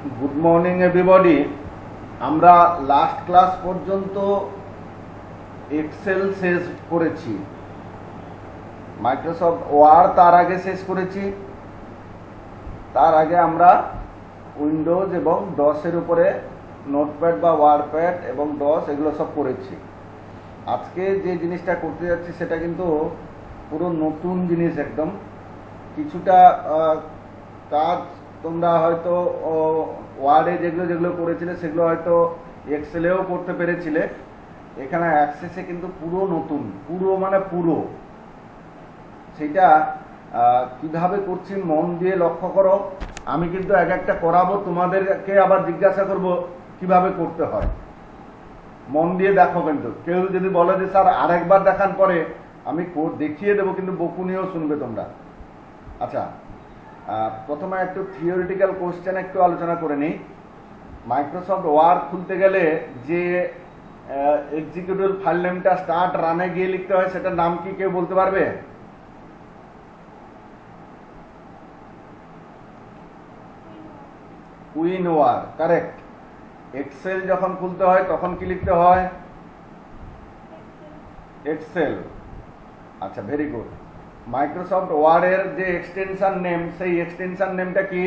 Good morning everybody. আমরা last class পর্যন্ত Excel শেষ করেছি, মাইক্রোসফট ওয়ার্ড তার আগে শেষ করেছি। তার আগে আমরা উইন্ডোজ এবং ডসের উপরে নোটপ্যাড বা ওয়ার্ডপ্যাড এবং ডস এগুলো সব করেছি। আজকে যে জিনিসটা করতে যাচ্ছি সেটা কিন্তু পুরো নতুন জিনিস একদম। কিছুটা কাজ তোমরা হয়তো ওয়ার্ডে যেগুলো যেগুলো করেছিলে সেগুলো হয়তো এক্সেলেও করতে পেরেছিলে। এখানে অ্যাক্সেসে কিন্তু পুরো নতুন, পুরো মানে পুরো। সেটা কিভাবে করছি মন দিয়ে লক্ষ্য করো। আমি কিন্তু এক একটা করাবো, তোমাদেরকে আবার জিজ্ঞাসা করব কিভাবে করতে হয়। মন দিয়ে দেখো, কিন্তু কেউ যদি বলে যে স্যার আরেকবার দেখান পরে আমি দেখিয়ে দেবো, কিন্তু বকুনিও শুনবে তোমরা। আচ্ছা, প্রথমে একটু থিওরিটিক্যাল কোশ্চেন একটু আলোচনা করে নিই। মাইক্রোসফট ওয়ার্ড খুলতে গেলে যে এক্সিকিউটিভ ফাইল নেমটা স্টার্ট রানে গিয়ে লিখতে হয়, সেটার নাম কি কেউ বলতে পারবে? উইনওয়ার, কারেক্ট। এক্সেল যখন খুলতে হয় তখন কি লিখতে হয়? এক্সেল। আচ্ছা, ভেরি গুড। মাইক্রোসফট ওয়ার্ডের যে এক্সটেনশন নেম, সেই এক্সটেনশন নেমটা কি?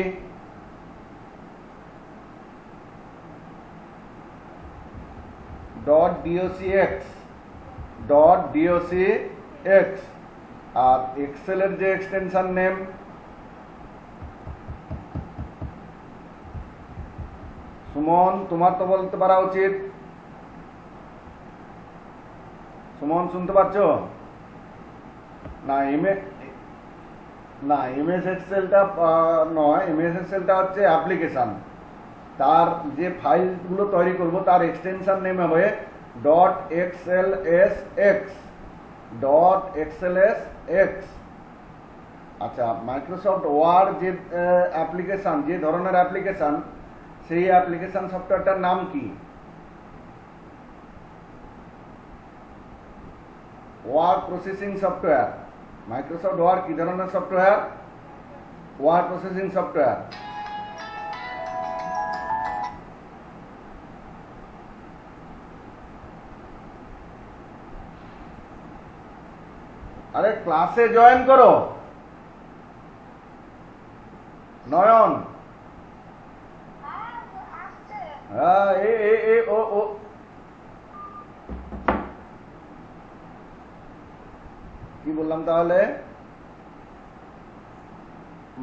.docx। .docx। আর এক্সেলের যে এক্সটেনশন নেম, সুমন তোমার তো বলতে পারা উচিত। সুমন শুনতে পাচ্ছ? না, এমএস এক্সেলটা নয়। এমএস এক্সেলটা হচ্ছে অ্যাপ্লিকেশন। তার যে ফাইলগুলো তৈরি করব তার এক্সটেনশন নেম হবে .xlsx। .xlsx। আচ্ছা, মাইক্রোসফট ওয়ার্ড যে অ্যাপ্লিকেশন, যে ধরনের অ্যাপ্লিকেশন, সেই অ্যাপ্লিকেশন সফটওয়্যারটার নাম কি? Word processing software. Microsoft Word কি ধরনের সফটওয়্যার? Word processing software. আরে ক্লাসে জয়েন করো নয়ন। হ্যাঁ, ও কি বললাম তাহলে?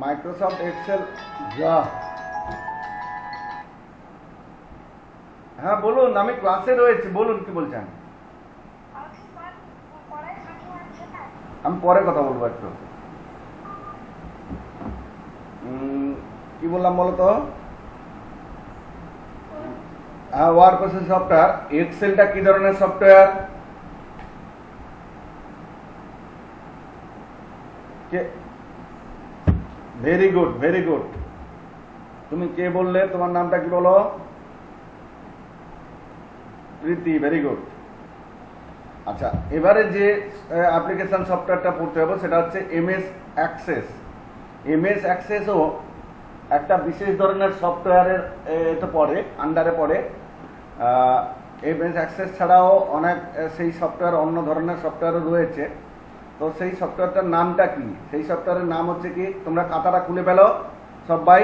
Microsoft Excel. যা, হ্যাঁ বলুন, আমি ক্লাসে রয়েছি, বলুন কি বলছেন। আমি পরে কথা বলবো একটু। কি বললাম বলো তো? হ্যাঁ, ওয়ার্ড প্রসেসিং সফটওয়্যার। এক্সেলটা কি ধরনের software? Very good, very good. তুমি কে বললে? তোমার নামটা কি বলো? প্রীতি, ভেরি গুড। আচ্ছা, এবারে যে অ্যাপ্লিকেশন সফটওয়্যারটা পড়তে হবে সেটা হচ্ছে এমএস অ্যাক্সেস। এমএস অ্যাক্সেসও একটা বিশেষ ধরনের সফটওয়্যারের এটা পড়ে, আন্ডারে পড়ে। এমএস অ্যাক্সেস ছাড়াও অনেক সেই সফটওয়্যার, অন্য ধরনের সফটওয়্যারও রয়েছে। তো সেই সফটওয়্যারটার নামটা কি? সেই সফটওয়্যারের নাম হচ্ছে কি, তোমরা খাতাটা খুলে ফেলো সবাই।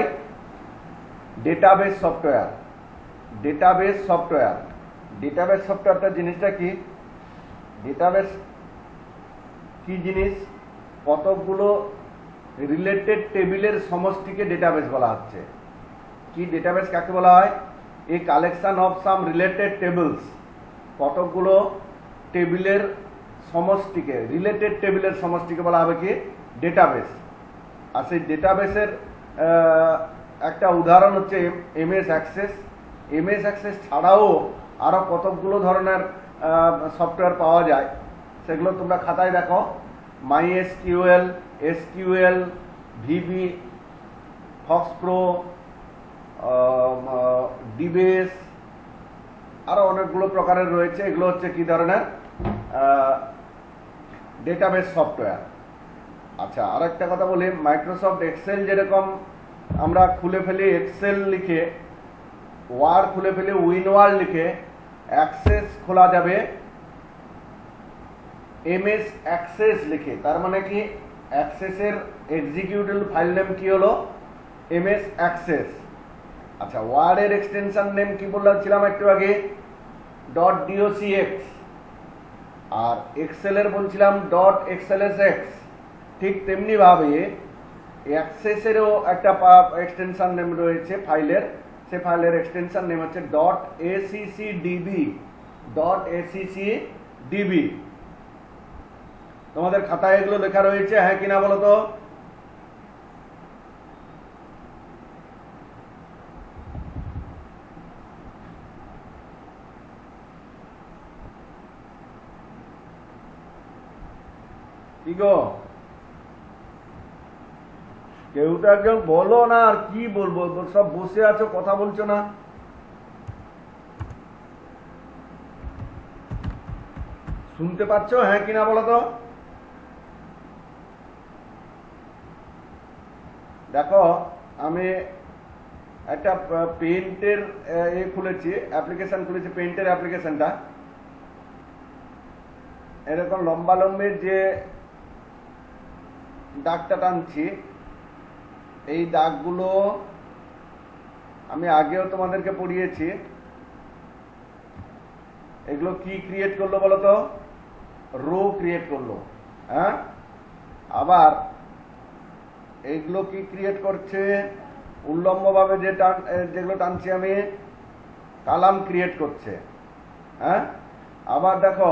Database software. Database software. Database সফটওয়্যারটা জিনিসটা কি? ডেটাবেস কি জিনিস? কতগুলো রিলেটেড টেবিলের সমষ্টিকে ডেটাবেস বলা হচ্ছে। কি ডেটাবেস কাকে বলা হয়? A collection of some related tables. কতগুলো টেবিলের সমষ্টিকে, রিলেটেড টেবিলের সমষ্টিকে বলা হবে কি? ডেটাবেস। আর সেই ডেটাবেসের একটা উদাহরণ হচ্ছে এমএস অ্যাক্সেস। এমএস অ্যাক্সেস ছাড়াও আরো কতগুলো ধরনের সফটওয়্যার পাওয়া যায়, সেগুলো তোমরা খাতায় দেখো। MySQL, SQL, ভিবি, ফক্সপ্রো, ডিবেস, আরো অনেকগুলো প্রকারের রয়েছে। এগুলো হচ্ছে কি ধরনের? Database software. আচ্ছা, আর একটা কথা বলি, মাইক্রোসফট এক্সেল যেরকম আমরা খুলে ফেলি এক্সেল লিখে, ওয়ার্ড খুলে ফেলি উইনওয়ার্ড লিখে, অ্যাক্সেস খোলা যাবে এমএস অ্যাক্সেস লিখে। তার মানে কি অ্যাক্সেসের এক্সিকিউটেবল ফাইল নেম কি হলো? MS access. আচ্ছা, ওয়ার্ডের এক্সটেনশন নেম কি বলছিলাম একটু আগে? .docx। আর এক্সেলের বলছিলাম .xlsx। ঠিক তেমনি ভাবে অ্যাক্সেসেরও একটা এক্সটেনশন নেম রয়েছে ফাইলের, সে ফাইলের এক্সটেনশন নেম হচ্ছে .accdb। .accdb। তোমাদের খাতায় এগুলো লেখা রয়েছে, হ্যাঁ কিনা বলো তো? কি গো, কেউ তো একজন বলো না, আর কি বলবো, সব বসে আছো কথা বলছো না। শুনতে পাচ্ছ, হ্যাঁ কিনা বলো তো? দেখো, আমি একটা পেইন্টের খুলেছি, অ্যাপ্লিকেশন খুলেছি, পেইন্টের অ্যাপ্লিকেশনটা। এরকম লম্বা লম্বি যে দাগটা টানছি, এই দাগগুলো আমি আগেও তোমাদেরকে পড়িয়েছি। এগুলো কি ক্রিয়েট করলো বলো তো? রো ক্রিয়েট করলো। হ্যাঁ, আবার এইগুলো কি ক্রিয়েট করছে? উল্লম্বভাবে যেগুলো টানছি আমি, কালাম ক্রিয়েট করছে। হ্যাঁ, আবার দেখো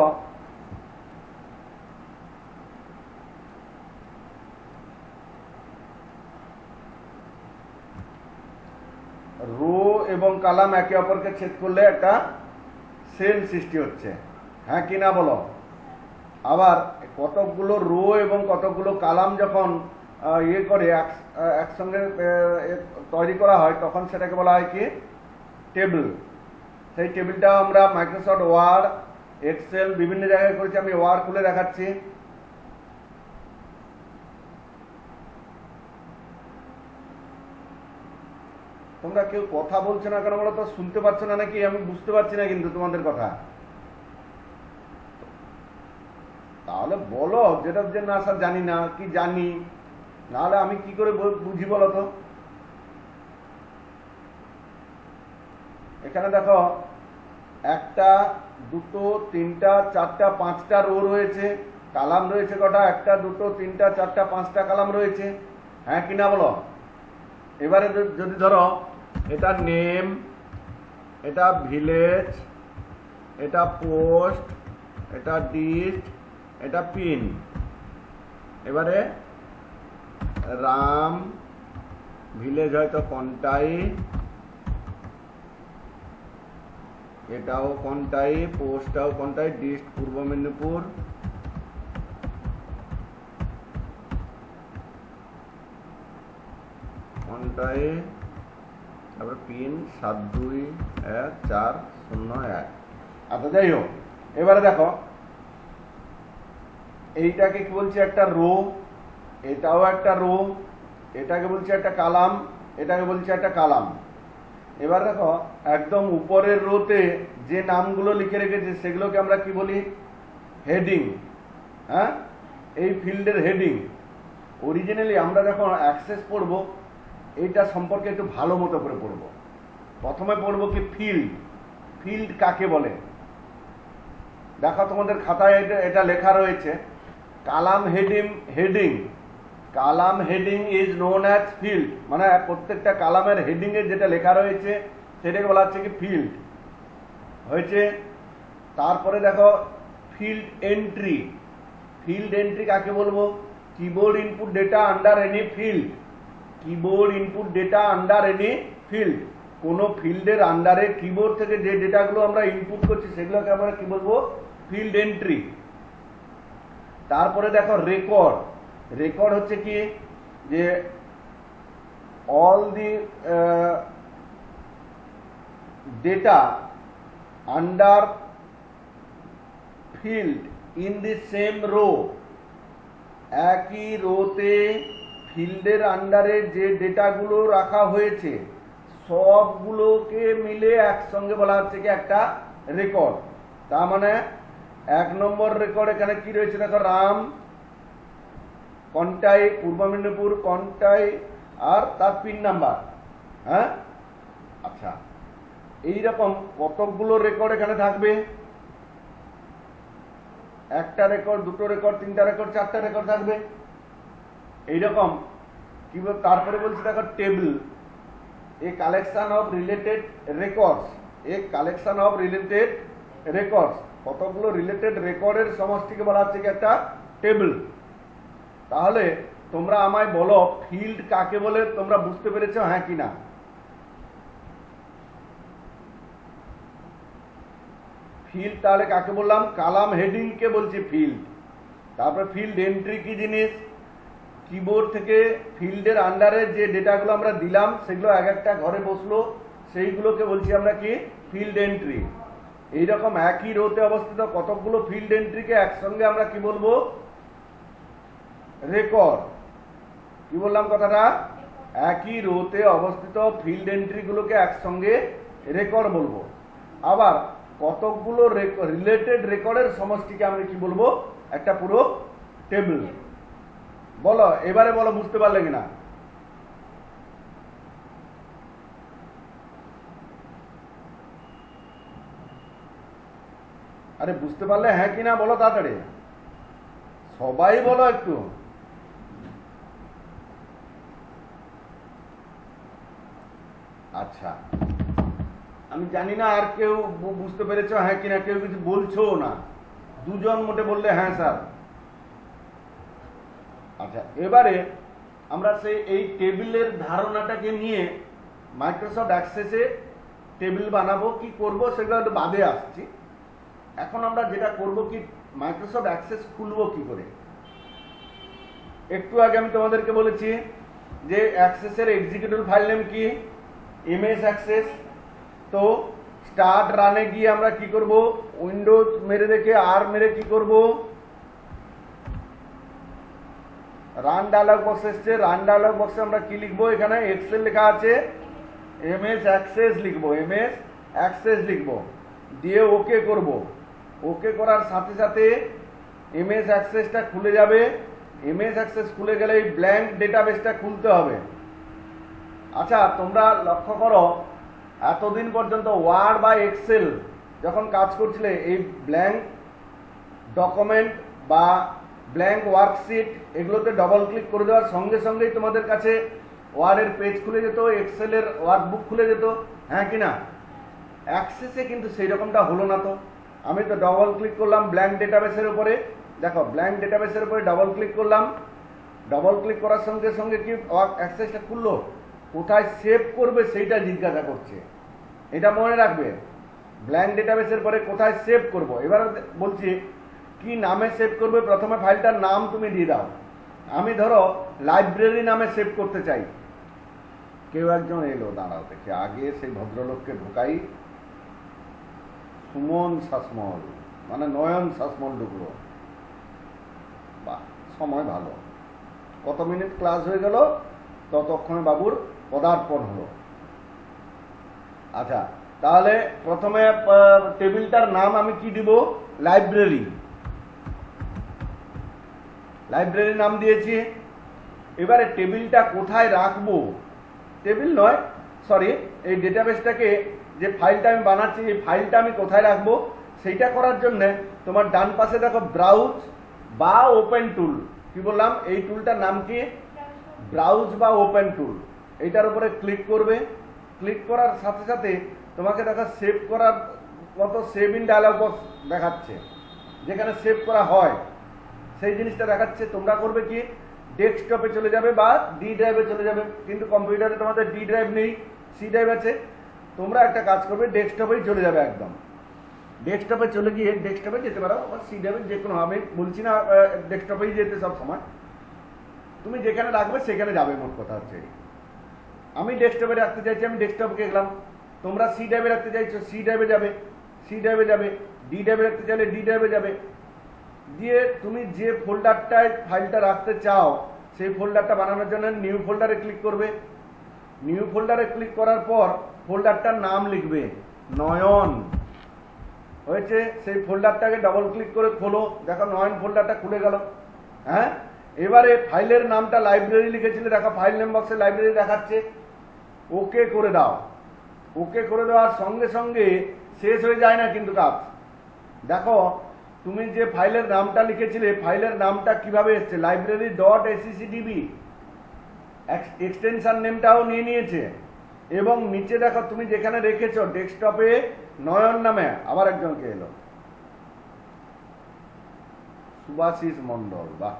রো এবং কালাম একে অপরকে ছেদ করলে একটা সেল সৃষ্টি হচ্ছে, হ্যাঁ কিনা বলো? আবার কতকগুলো রো এবং কতকগুলো কালাম যখন ইয়ে করে একসঙ্গে তৈরি করা হয়, তখন সেটাকে বলা হয় কি? টেবিল। সেই টেবিলটা আমরা মাইক্রোসফট ওয়ার্ড, এক্সেল বিভিন্ন জায়গায় করেছি। আমি ওয়ার্ড খুলে দেখাচ্ছি। তোমরা কেউ কথা বলছো না কেন বলো তো? শুনতে পাচ্ছ না নাকি? আমি বুঝতে পারছি না কিন্তু তোমাদের কথা। তাহলে বলো, যেটা যে না স্যার জানি না, কি জানি, নাহলে আমি কি করে বুঝি বলো তো? এখানে দেখো, একটা, দুটো, তিনটা, চারটা, পাঁচটা রো রয়েছে। কালাম রয়েছে কটা? একটা, দুটো, তিনটা, চারটা, পাঁচটা কালাম রয়েছে, হ্যাঁ কিনা বলো? এবারে যদি ধরো এটা নেম, এটা ভিলেজ, এটা পোস্ট, এটা ডিস্ট, এটা পিন। এবারে রাম, ভিলেজ হয়তো কন্টাই, এটাও কন্টাই, পোস্টটাও কন্টাই, ডিস্ট পূর্ব মেদিনীপুর, কন্টাই, তারপরে পিন 721401। আচ্ছা, যাই হোক, এবারে দেখো এইটাকে কি বলছি? একটা রো। এটাও একটা রো। এটাকে বলছি একটা কালাম, এটাকে বলছি একটা কালাম। এবার দেখো, একদম উপরের রোতে যে নামগুলো লিখে রেখেছে সেগুলোকে আমরা কি বলি? হেডিং। হ্যাঁ, এই ফিল্ডের হেডিং। অরিজিনালি আমরা যখন অ্যাক্সেস পড়বো, এইটা সম্পর্কে একটু ভালো মতো করে পড়বো। প্রথমে পড়বো কি? ফিল্ড। ফিল্ড কাকে বলে? দেখো তোমাদের খাতায় এটা লেখা রয়েছে, column heading. Column heading is known as field. মানে প্রত্যেকটা কালামের হেডিং এর যেটা লেখা রয়েছে সেটাকে বলা হচ্ছে কি? ফিল্ড হয়েছে। তারপরে দেখো ফিল্ড এন্ট্রি। ফিল্ড এন্ট্রি কাকে বলবো? Keyboard input data under any field. Keyboard input data under any field. কোনো ফিল্ডের আন্ডারে কিবোর্ড থেকে যে ডেটাগুলো আমরা ইনপুট করছি সেগুলোকে আমরা কি বলবো? Field entry. তারপরে দেখো রেকর্ড। রেকর্ড হচ্ছে কি? যে all the data under field in the same row. একই রোতে ফিল্ডের আন্ডারে যে ডেটাগুলো রাখা হয়েছে সবগুলোকে মিলে একসঙ্গে বলা হচ্ছে কি একটা রেকর্ড। তার মানে 1 নম্বর রেকর্ড এখানে কি রয়েছে দেখো, রাম, কন্টাই, পূর্ব মেদিনীপুর, কন্টাই আর তার পিন নাম্বার। হ্যাঁ, আচ্ছা, এইরকম কতগুলো রেকর্ড এখানে থাকবে? একটা রেকর্ড, দুটো রেকর্ড, তিনটা রেকর্ড, চারটা রেকর্ড থাকবে এইরকম। কিভাবে? তারপরে বলছি দেখো table, A collection of related records, A collection of related records, কতগুলো রিলেটেড রেকর্ডের সমষ্টিকে বলা হচ্ছে কি একটা টেবিল। তাহলে তোমরা আমায় বলো ফিল্ড কাকে বলে, তোমরা বুঝতে পেরেছো হ্যাঁ কি না? ফিল্ড তাহলে কাকে বললাম? কালাম হেডিং কে বলছি ফিল্ড। তারপরে ফিল্ড এন্ট্রি কি জিনিস? কিবোর্ড থেকে ফিল্ডের আন্ডারে যে ডেটাগুলো আমরা দিলাম সেগুলো এক একটা ঘরে বসলো, সেইগুলোকে বলছি আমরা কি? Field entry. এইরকম একই রোতে অবস্থিত কতগুলো ফিল্ড এন্ট্রিকে একসঙ্গে আমরা কি বলবো? রেকর্ড। কি বললাম কথাটা? একই রোতে অবস্থিত ফিল্ড এন্ট্রি গুলোকে একসঙ্গে রেকর্ড বলবো। আবার কতগুলো রিলেটেড রেকর্ডের সমষ্টিকে আমরা কি বলবো? একটা পুরো টেবিল। বলো এবারে, বলো বুঝতে পারলে কিনা? আরে বুঝতে পারলে হ্যাঁ কিনা বলো তাড়াতাড়ি, সবাই বলো একটু। আচ্ছা, আমি জানি না আর কেউ বুঝতে পেরেছো হ্যাঁ কিনা, কেউ কিছু বলছো না, দুজন মোটে বললে হ্যাঁ স্যার। আচ্ছা, এবারে আমরা সেই এই টেবিলের ধারণাটাকে নিয়ে মাইক্রোসফট অ্যাক্সেসে টেবিল বানাবো, কি করব সেগুলো একটু বাদে আসছি। এখন আমরা যেটা করব কি, মাইক্রোসফট অ্যাক্সেস খুলবো কি করে। একটু আগে আমি তোমাদেরকে বলেছি যে অ্যাক্সেসের এক্সিকিউটিভ ফাইল নেম কি? MS access. তো স্টার্ট রানে গিয়ে আমরা কি করব? উইন্ডোজ মেরে রেখে আর মেরে কি করব? রান ডায়লগ বক্স এসছে, রান ডায়লগ বক্সে আমরা কি লিখবো? এখানে এক্সেল লেখা আছে, এমএস অ্যাক্সেস লিখবো, এমএস অ্যাক্সেস লিখবো, দিয়ে ওকে করব। ওকে করার সাথে সাথে এমএস অ্যাক্সেসটা খুলে যাবে। এমএস অ্যাক্সেস খুলে গেলে এই ব্ল্যাঙ্ক ডেটাবেসটা খুলতে হবে। আচ্ছা, তোমরা লক্ষ্য করো এতদিন পর্যন্ত ওয়ার্ড বা এক্সেল যখন কাজ করছিলে, এই ব্ল্যাঙ্ক ডকুমেন্ট বা ব্ল্যাঙ্ক ওয়ার্কশিট এগুলোতে ডবল ক্লিক করে দেওয়ার সঙ্গে সঙ্গেই তোমাদের কাছে ওয়ার্ডের পেজ খুলে যেত, এক্সেলের ওয়ার্কবুক খুলে যেত, হ্যাঁ কিনা? অ্যাক্সেসে কিন্তু সেই রকমটা হলো না। তো আমি তো ডবল ক্লিক করলাম ব্ল্যাঙ্ক ডেটাবেসের উপরে, দেখো ব্ল্যাঙ্ক ডেটাবেসের উপরে ডবল ক্লিক করলাম, ডবল ক্লিক করার সঙ্গে সঙ্গে কি অ্যাক্সেসটা খুললো। কোথায় সেভ করবে সেইটা জিজ্ঞাসা করছে, এটা মনে রাখবে। ব্ল্যাঙ্ক ডেটাবেসের পরে কোথায় সেভ করব। এবার বলছি কি নামে সেভ করবে। প্রথমে ফাইলটার নাম তুমি দিয়ে দাও। আমি ধরো লাইব্রেরি নামে সেভ করতে চাই। কেউ একজন এলো, দাঁড়াও দেখে আগে সেই ভদ্রলোককে ঢোকাই। সুমন শাসমল, মানে নয়ন শাসমল ঢুকলো। বাহ, সময় ভালো। কত মিনিট ক্লাস হয়ে গেল, ততক্ষণে বাবুর পদার্পণ হলো। আচ্ছা, তাহলে প্রথমে টেবিলটার নাম আমি কি দিব? লাইব্রেরি। লাইব্রেরি নাম দিয়েছি। এবারে টেবিলটা কোথায় রাখবো? টেবিল নয়, সরি, এই ডেটাবেসটাকে যে ফাইলটা আমি বানাচ্ছি এই ফাইলটা আমি কোথায় রাখবো সেইটা করার জন্য তোমার ডান পাশে দেখো ব্রাউজ বা ওপেন টুল। কি বললাম? এই টুলটার নাম কি? ব্রাউজ বা ওপেন টুল। এইটার উপরে ক্লিক করবে। ক্লিক করার সাথে সাথে তোমাকে দেখো সেভ করার মতো সেভ ইন ডায়লগ বক্স দেখাচ্ছে, যেখানে সেভ করা হয় সেই জিনিসটা দেখাচ্ছে। তোমরা করবে কি? ডেস্কটপে চলে যাবে বা ডি ড্রাইভে চলে যাবে। কিন্তু কম্পিউটারে তোমাদের ডি ড্রাইভ নেই, সি ড্রাইভ আছে। তোমরা একটা কাজ করবে, ডেস্কটপেই চলে যাবে একদম। ডেস্কটপে চলে গিয়ে ডেস্কটপে যেতে পারো বা সি ড্রাইভে, যে কোনো, আমি বলছি না ডেস্কটপেই যেতে সব সময়। তুমি যেখানে রাখবে সেখানে যাবে, মোট কথা হচ্ছে। আমি ডেস্কটপে রাখতে চাইছি, আমি ডেস্কটপে গেলাম। তোমরা সি ড্রাইভে রাখতে চাইছো, সি ড্রাইভে যাবে, সি ড্রাইভে যাবে। ডি ড্রাইভে রাখতে চাইলে ডি ড্রাইভে যাবে। দিয়ে তুমি যে ফোল্ডারটায় ফাইলটা রাখতে চাও সেই ফোল্ডারটা বানানোর জন্য নিউ ফোল্ডারে ক্লিক করবে। নিউ ফোল্ডারে ক্লিক করার পর ফোল্ডারটার নাম লিখবে নয়ন। হয়েছে, সেই ফোল্ডারটাকে ডবল ক্লিক করে খোলো, দেখো নয়ন ফোল্ডারটা খুলে গেল। হ্যাঁ, এবারে ফাইলের নামটা লাইব্রেরি লিখেছিলে, দেখো ফাইল নেম বক্সে লাইব্রেরি দেখাচ্ছে। ওকে করে দাও। ওকে করে দেওয়ার সঙ্গে সঙ্গে শেষ হয়ে যায় না কিন্তু কাজ। দেখো তুমি যে ফাইলের নামটা লিখেছিলে, ফাইলের নামটা কিভাবে এসছে, লাইব্রেরি ডট এসিসিডিবি, এক্সটেনশন নেমটাও নিয়ে নিয়েছে। এবং নিচে দেখো তুমি যেখানে রেখেছো ডেস্কটপে নয়ন নামে আবার একজনকে এলো, সুভাশিস মন্ডল। বাহ,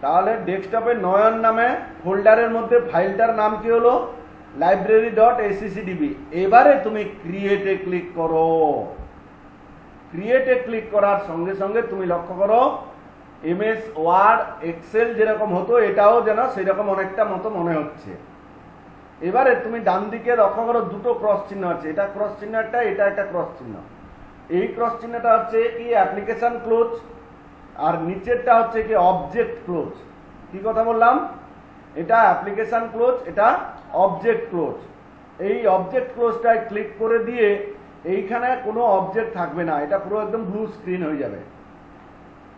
তাহলে ডেস্কটপে নয়ন নামে ফোল্ডারের মধ্যে ফাইলটার নাম কি হলো, লাইব্রেরি ডট এসিসিডিবি। এবারে তুমি ক্রিয়েটে ক্লিক করো। ক্রিয়েটে ক্লিক করার সঙ্গে সঙ্গে তুমি লক্ষ্য করো এমএস ওয়ার্ড এক্সেল যেরকম হতো এটাও যেন সেরকম অনেকটা মতো মনে হচ্ছে। এবারে তুমি ডান দিকে লক্ষ্য করো দুটো ক্রস চিহ্ন আছে, এটা ক্রস চিহ্ন একটা, এটা একটা ক্রস চিহ্ন। এই ক্রস চিহ্নটা হচ্ছে কি অ্যাপ্লিকেশন ক্লোজ, আর নিচেরটা হচ্ছে কি অবজেক্ট ক্লোজ। কি কথা বললাম, এটা অ্যাপ্লিকেশন ক্লোজ, এটা অবজেক্ট ক্লোজ। এই অবজেক্ট ক্লোজটায় ক্লিক করে দিয়ে এইখানে কোনো অবজেক্ট থাকবে না, এটা পুরো একদম ব্লু স্ক্রিন হয়ে যাবে।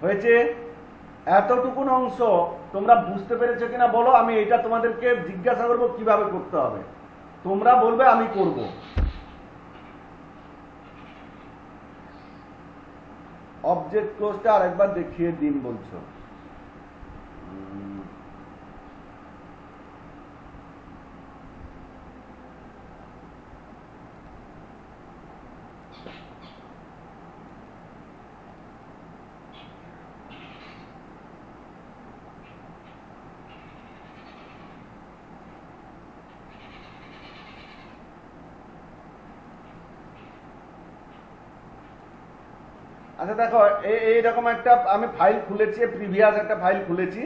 হয়েছে, এতটুকুন অংশ তোমরা বুঝতে পেরেছো কিনা বলো। আমি এটা তোমাদেরকে জিজ্ঞাসা করবো কিভাবে করতে হবে, তোমরা বলবে আমি করব। অবজেক্ট ক্লোজটা আরেকবার দেখিয়ে দিন বলছো। আচ্ছা দেখো, এইরকম একটা আমি ফাইল খুলেছি, প্রিভিয়াস একটা ফাইল খুলেছি।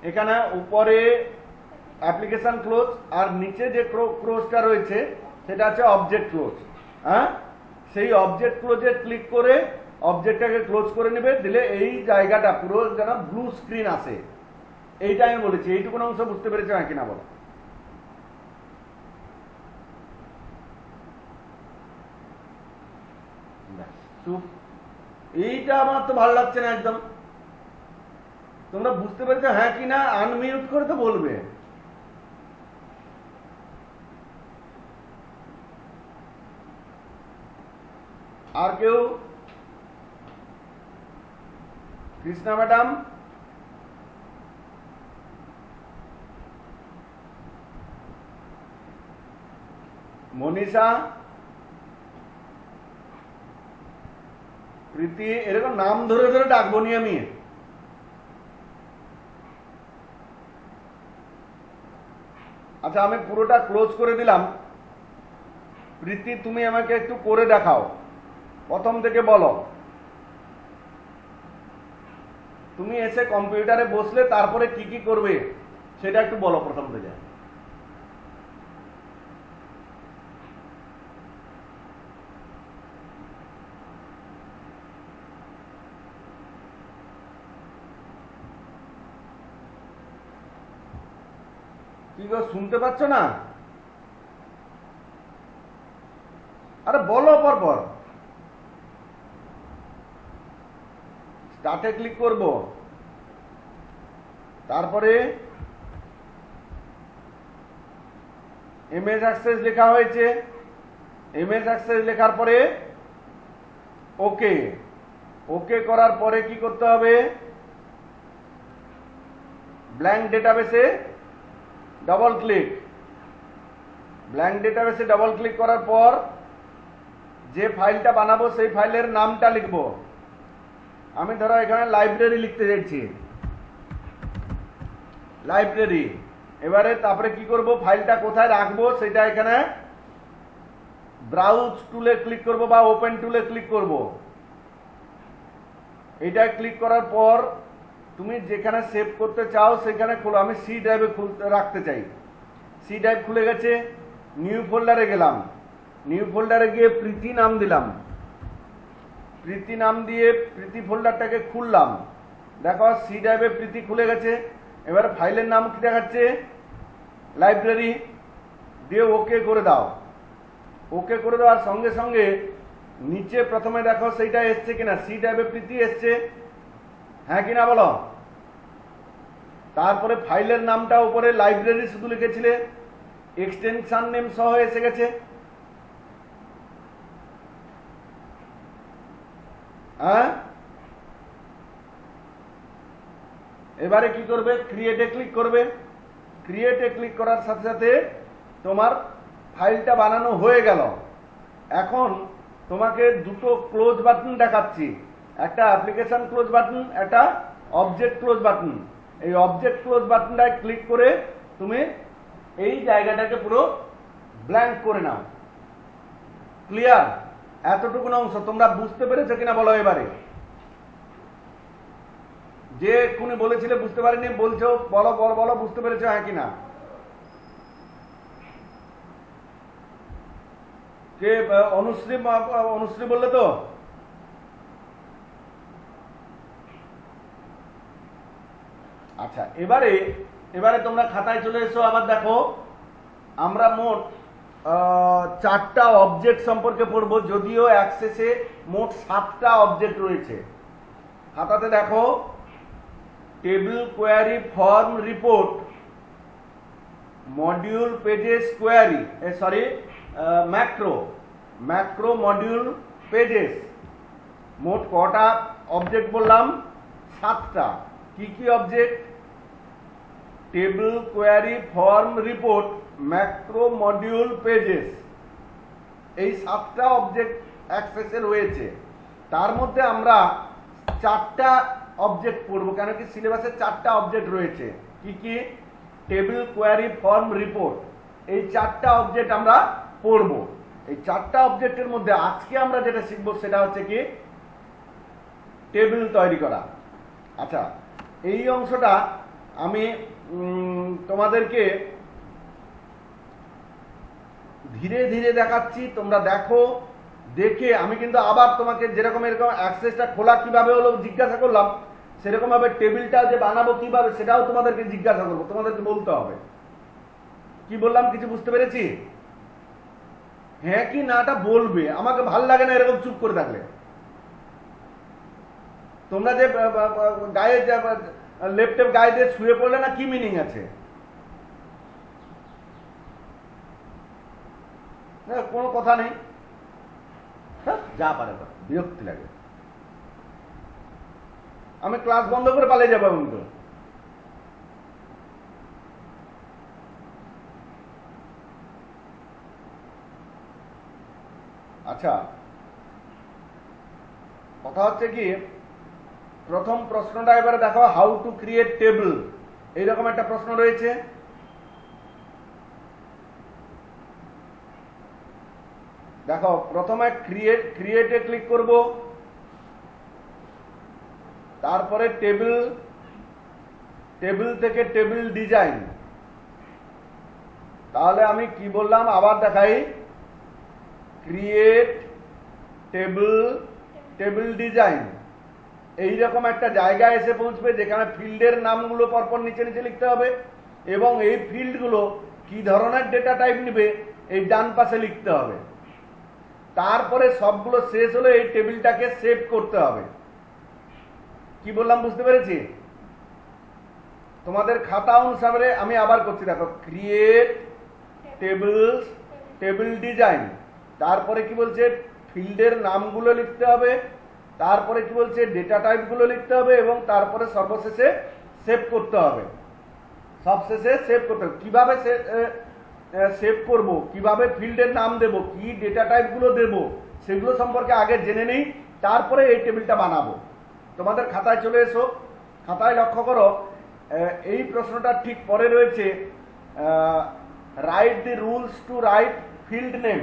এখানে উপরে অ্যাপ্লিকেশন ক্লোজ আর নিচে যে ক্লোজটা রয়েছে সেটা হচ্ছে অবজেক্ট ক্লোজ। হ্যাঁ, সেই অবজেক্ট ক্লোজে ক্লিক করে অবজেক্টটাকে ক্লোজ করে নেবে, দিলে এই জায়গাটা পুরো যেন ব্লু স্ক্রিন আসে। এইটা আমি বলেছি, এইটুকুন অংশ বুঝতে পেরেছো নাকি না বলো। চুপ, এইটা আমার তো ভালো লাগছে না একদম। তোমরা বুঝতে পেরেছো হ্যাঁ কি না, আনমিউট করে তো বলবে। আর কেউ, কৃষ্ণা ম্যাডাম, মনীষা, প্রীতি, এরকম নাম ধরে ধরে ডাকবো নি আমি। আচ্ছা আমি পুরোটা ক্লোজ করে দিলাম। প্রীতি তুমি আমাকে একটু করে দেখাও, প্রথম থেকে বলো। তুমি এসে কম্পিউটারে বসলে তারপরে কি কি করবে সেটা একটু বলো প্রথম থেকে। কি গো, শুনতে পাচ্ছ না? আরে বলো পরপর। স্টার্টে ক্লিক করব, তারপরে এমএস অ্যাক্সেস লেখা হয়েছে। এমএস অ্যাক্সেস লেখার পরে ওকে। ওকে করার পরে কি করতে হবে, ব্ল্যাঙ্ক ডেটাবেসে ডবল ক্লিক। ব্ল্যাঙ্ক ডেটাবেসে ডবল ক্লিক করার পর যে ফাইলটা বানাবো সেই ফাইলের নামটা লিখব। আমি ধরো এখানে লাইব্রেরি লিখতে চাইছি, লাইব্রেরি। এবারে তারপরে কি করব, ফাইলটা কোথায় রাখবো সেটা এখানে ব্রাউজ টুলে ক্লিক করব বা ওপেন টুলে ক্লিক করব। এটা ক্লিক করার পর তুমি যেখানে সেভ করতে চাও সেখানে খোলো। আমি সি ড্রাইভে রাখতে চাই, সি ড্রাইভ খুলে গেছে। নিউ ফোল্ডারে গেলাম, নিউ ফোল্ডারে গিয়ে প্রীতি নাম দিলাম। প্রীতি নাম দিয়ে প্রীতি ফোল্ডারটাকে খুললাম, দেখো সি ড্রাইভে প্রীতি খুলে গেছে। এবার ফাইলের নাম কি দেখাচ্ছে, লাইব্রেরি, দিয়ে ওকে করে দাও। ওকে করে দেওয়ার সঙ্গে সঙ্গে নিচে প্রথমে দেখো সেইটা এসছে কিনা, সি ড্রাইভে প্রীতি এসছে, হ্যাঁ কিনা বলো। তারপরে ফাইলের নামটা উপরে লাইব্রেরি শুধু লিখেছিলে, এক্সটেনশন নেম সহ এসে গেছে। হ্যাঁ, এবারে কি করবে, ক্রিয়েটে ক্লিক করবে। ক্রিয়েটে ক্লিক করার সাথে সাথে তোমার ফাইলটা বানানো হয়ে গেল। এখন তোমাকে দুটো ক্লোজ বাটন দেখাচ্ছি, একটা অ্যাপ্লিকেশন ক্লোজ বাটন, একটা অবজেক্ট ক্লোজ বাটন। এই অবজেক্ট ক্লোজ বাটনটায় ক্লিক করে তুমি এই জায়গাটাকে পুরো ব্ল্যাঙ্ক করে নাও। ক্লিয়ার? এতটুকু অংশ তোমরা বুঝতে পেরেছো কিনা বলো এবারে। যে কোনি বলেছিলে বুঝতে পারিনি, বলছো বলো বলো বলো, বুঝতে পেরেছো হ্যাঁ কিনা? কে অনুশ্রী, অনুশ্রী বললে তো? আচ্ছা, এবারে এবারে তোমরা খাতায় চলে এসো। আবার দেখো আমরা মোট 4টা অবজেক্ট সম্পর্কে পড়বো, যদিও অ্যাক্সেসে মোট 7টা অবজেক্ট রয়েছে। খাতাতে দেখো, table, query, form, report, module, pages, query, sorry macro, macro, module, pages. মোট কটা অবজেক্ট বললাম? 7টা। কি কি object? Table, query, form, report, macro, module, pages. এই 7টা অবজেক্ট অ্যাক্সেসে রয়েছে। তার মধ্যে আমরা 4টা অবজেক্ট পড়বো, কেন কি সিলেবাসে 4টা অবজেক্ট রয়েছে। কি কি? Table, query, form, report. এই 4টা অবজেক্ট আমরা পড়বো। এই 4টা অবজেক্টের মধ্যে আজকে আমরা যেটা শিখবো সেটা হচ্ছে কি, টেবিল তৈরি করা। আচ্ছা, এই অংশটা আমি তোমাদেরকে ধীরে ধীরে দেখাচ্ছি, তোমরা দেখো। দেখে আমি কিন্তু আবার তোমাকে যেরকম এরকম অ্যাক্সেসটা খোলা কিভাবে হলো জিজ্ঞাসা করলাম, সেরকম ভাবে টেবিলটা যে বানাবো কিভাবে সেটাও তোমাদেরকে জিজ্ঞাসা করবো, তোমাদেরকে বলতে হবে। কি বললাম কিছু বুঝতে পেরেছি? হ্যাঁ কি নাটা বলবে, আমাকে ভাল লাগে না এরকম চুপ করে থাকলে। তোমরা যে গায়ে লেপটেপ গায়ে দিয়ে শুয়ে পড়লে না, কি মিনিং আছে? কোনো কথা নেই, যা পারে বিরক্তি লাগে। আমি ক্লাস বন্ধ করে পালিয়ে যাবো কিন্তু। আচ্ছা, কথা হচ্ছে কি, প্রথম প্রশ্নটা এবারে দেখো, হাউ টু ক্রিয়েট টেবিল, এইরকম একটা প্রশ্ন রয়েছে। দেখো প্রথমে ক্রিয়েটে ক্লিক করব, তারপরে টেবিল, টেবিল থেকে টেবিল ডিজাইন। তাহলে আমি কি বললাম আবার দেখাই, ক্রিয়েট টেবিল, টেবিল ডিজাইন। এইরকম একটা জায়গায় এসে পৌঁছবে যেখানে ফিল্ডের নামগুলো পরপর নিচে নিচে লিখতে হবে, এবং এই ফিল্ডগুলো কি ধরনের ডেটা টাইপ নিবে এই ডান পাশে লিখতে হবে। তারপরে সবগুলো শেষ হলে এই টেবিলটাকে সেভ করতে হবে। কি বললাম বুঝতে পেরেছি? তোমাদের খাতা অনুসারে আমি আবার করছি, দেখো ক্রিয়েট টেবিলস, টেবিল ডিজাইন। তারপরে কি বলছে, ফিল্ডের নামগুলো লিখতে হবে, তারপরে কি বলছে ডেটা টাইপগুলো লিখতে হবে, এবং তারপরে সর্বশেষে সেভ করতে হবে। সবশেষে সেভ করতে হবে। কিভাবে সেভ করব, কিভাবে ফিল্ডের নাম দেব, কি ডেটা টাইপগুলো দেব, সেগুলো সম্পর্কে আগে জেনে নেই, তারপরে এই টেবিলটা বানাবো। তোমাদের খাতায় চলে এসো। খাতায় লক্ষ্য করো, এই প্রশ্নটা ঠিক পরে রয়েছে, write the rules to write field name.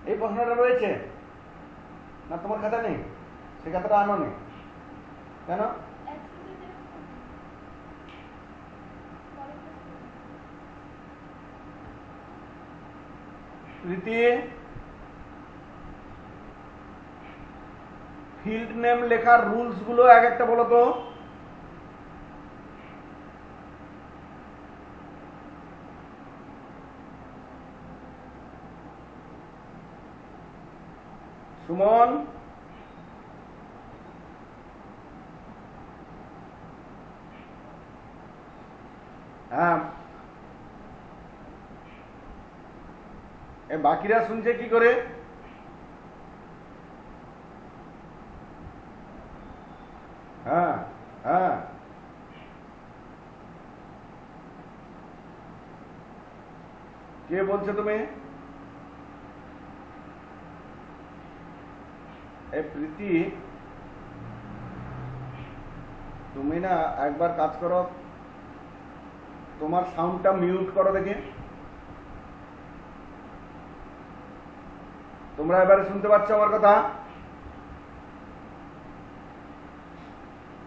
এই প্রশ্নটা রয়েছে না? তোমার খাতা নেই? সে খাতাটা আনো নি কেন? প্রীতি, ফিল্ড নেম লেখার রুলস গুলো এক একটা বলো তো। সুমন, হ্যাঁ, বাকিরা শুনছে কি করে? হ্যাঁ হ্যাঁ, কে বলছো তুমি? প্রীতি, তুমি না একবার কাজ করো, তোমার সাউন্ডটা মিউট করো দেখে। তোমরা এবারে শুনতে পাচ্ছ আমার কথা?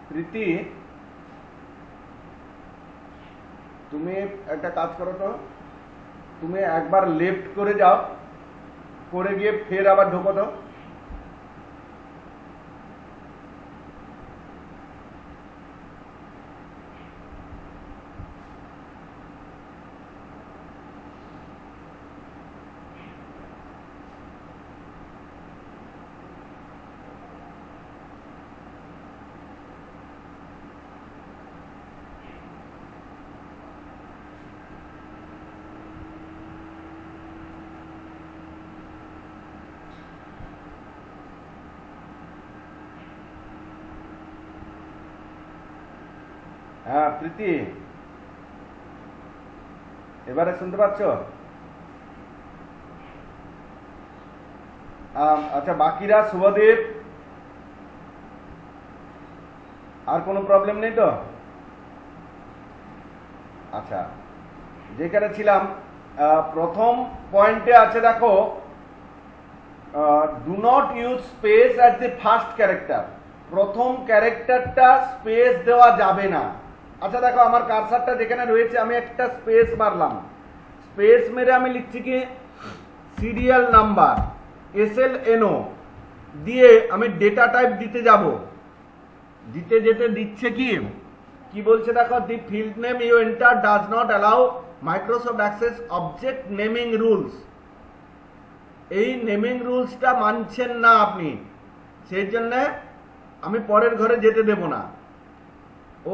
প্রীতি, তুমি একটা কাজ করো তো, তুমি একবার লেফট করে যাও, করে গিয়ে ফের আবার ঢোকো তো। হ্যাঁ প্রীতি, এবারে শুনতে পাচ্ছ? আচ্ছা, বাকিরা, শুভদীপ, আর কোনো প্রবলেম নেই তো? আচ্ছা, যেখানে ছিলাম, প্রথম পয়েন্টে আছে দেখো, do not use space at the first character. প্রথম ক্যারেক্টারটা স্পেস দেওয়া যাবে না। আচ্ছা দেখো, আমার কারসারটা যেখানে রয়েছে আমি একটা স্পেস মারলাম, স্পেস মেরে আমি লিখছি কি সিরিয়াল নাম্বার SLNO দিয়ে আমি ডেটা টাইপ দিতে যাব। দিতে যেতে দিচ্ছে কি বলছে দেখো, the field name you enter does not allow Microsoft Access object naming rules. এই নেমিং রুলসটা মানছেন না আপনি, সেই জন্য আমি পরের ঘরে যেতে দেব না।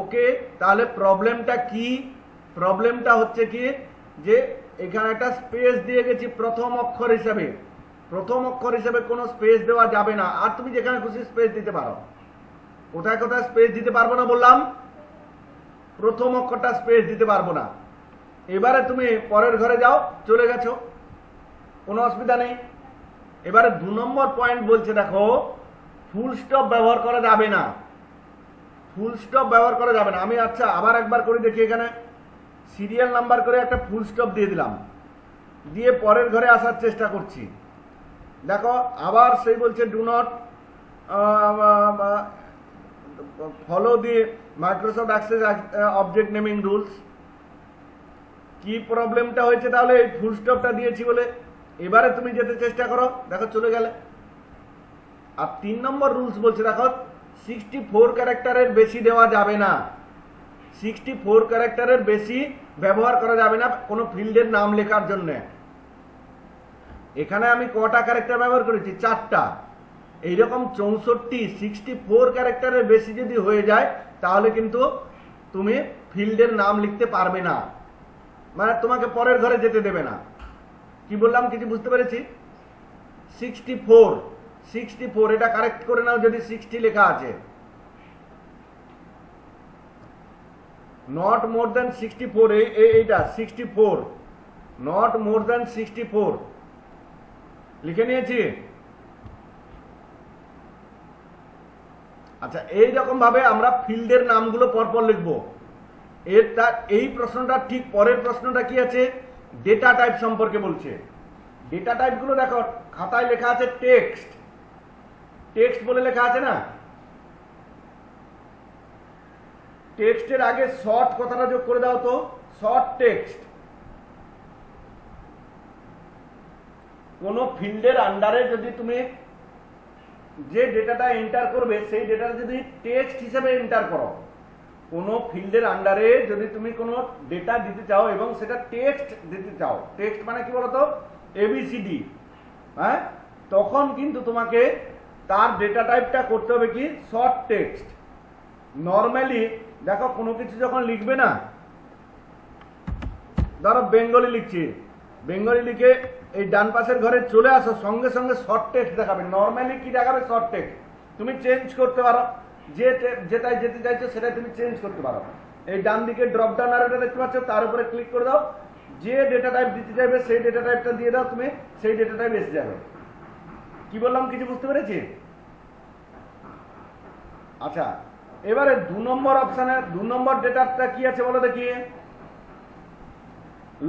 ওকে, তাহলে প্রবলেমটা কি? প্রবলেমটা হচ্ছে কি যে এখানে একটা স্পেস দিয়ে গেছি প্রথম অক্ষর হিসেবে। প্রথম অক্ষর হিসেবে কোনো স্পেস দেওয়া যাবে না। আর তুমি যেখানে খুশি স্পেস দিতে পারো। কোথায় কোথায় স্পেস দিতে পারবো না বললাম? প্রথম অক্ষরটা স্পেস দিতে পারবো না। এবারে তুমি পরের ঘরে যাও, চলে গেছো, কোনো অসুবিধা নেই। এবারে 2 নম্বর পয়েন্ট বলছে দেখো, ফুল স্টপ ব্যবহার করা যাবে না। ফুল স্টপ ব্যবহার করা যাবে না। আমি আচ্ছা আবার একবার করে দেখি, এখানে সিরিয়াল নাম্বার করে একটা ফুল স্টপ দিয়ে দিলাম, দিয়ে পরের ঘরে আসার চেষ্টা করছি। দেখো আবার সেই বলছে do not follow the Microsoft Access object naming rules. কি প্রবলেমটা হয়েছে তাহলে? এই ফুল স্টপটা দিয়েছি বলে। এবারে তুমি যেতে চেষ্টা করো, দেখো চলে গেলে। আর 3 নম্বর রুলস বলছে দেখো, 64 ক্যারেক্টারের বেশি দেওয়া যাবে না। 64 ক্যারেক্টারের বেশি ব্যবহার করা যাবে না কোনো ফিল্ডের নাম লেখার জন্য। এখানে আমি কটা ক্যারেক্টার ব্যবহার করেছি? 4টা। এইরকম 64 64 ক্যারেক্টারের বেশি যদি হয়ে যায় তাহলে কিন্তু তুমি ফিল্ডের নাম লিখতে পারবে না, মানে তোমাকে পরের ঘরে যেতে দেবে না। কি বললাম কিছু বুঝতে পেরেছি? 64 এটা কারেক্ট করে নাও যদি 60 লেখা আছে। নট মোর দেন 64, এইটা 64, নট মোর দেন 64 লিখে নিয়েছি। আচ্ছা, এইরকম ভাবে আমরা ফিল্ডের নামগুলো পরপর লিখবো। এই প্রশ্নটা ঠিক পরের প্রশ্নটা কি আছে? ডেটা টাইপ সম্পর্কে বলছে। ডেটা টাইপ গুলো দেখো, খাতায় লেখা আছে টেক্সট। টেক্সট বলে লেখা আছে না? টেক্সটের আগে শর্ট কথাটা যোগ করে দাও তো, শর্ট টেক্সট। কোন ফিল্ডের আন্ডারে যদি তুমি যে ডেটাটা এন্টার করবে সেই ডেটাটা যদি টেক্সট হিসেবে এন্টার করো, কোনো ফিল্ডের আন্ডারে যদি তুমি কোনো ডেটা দিতে চাও এবং সেটা টেক্সট দিতে চাও, টেক্সট মানে কি বলতো এবিসিডি, হ্যাঁ, তখন কিন্তু তোমাকে তার ডেটা টাইপটা করতে হবে কি শর্ট টেক্সট। নর্মালি দেখো কোনো কিছু যখন লিখবে না, ধরো বেঙ্গলি লিখছি, বেঙ্গলি লিখে এই ডান পাশের ঘরে চলে আসো, সঙ্গে সঙ্গে শর্ট টেক্সট দেখাবে। নর্মালি কি দেখাবে শর্ট টেক্সট, তুমি চেঞ্জ করতে পারো, যেটাই যেতে চাইছো সেটাই তুমি চেঞ্জ করতে পারো। এই ডান দিকে ড্রপ ডাউন আরোটা দেখতে পাচ্ছ, তার উপরে ক্লিক করে দাও, যে ডেটা টাইপ দিতে চাইবে সেই ডেটা টাইপটা দিয়ে দাও, তুমি সেই ডেটা টাইপ এসে যাবে। কি বললাম কিছু বুঝতে পেরেছি? আচ্ছা, এবারে 2 নম্বর অপশানে 2 নম্বর ডেটাটা কি আছে বলো দেখি,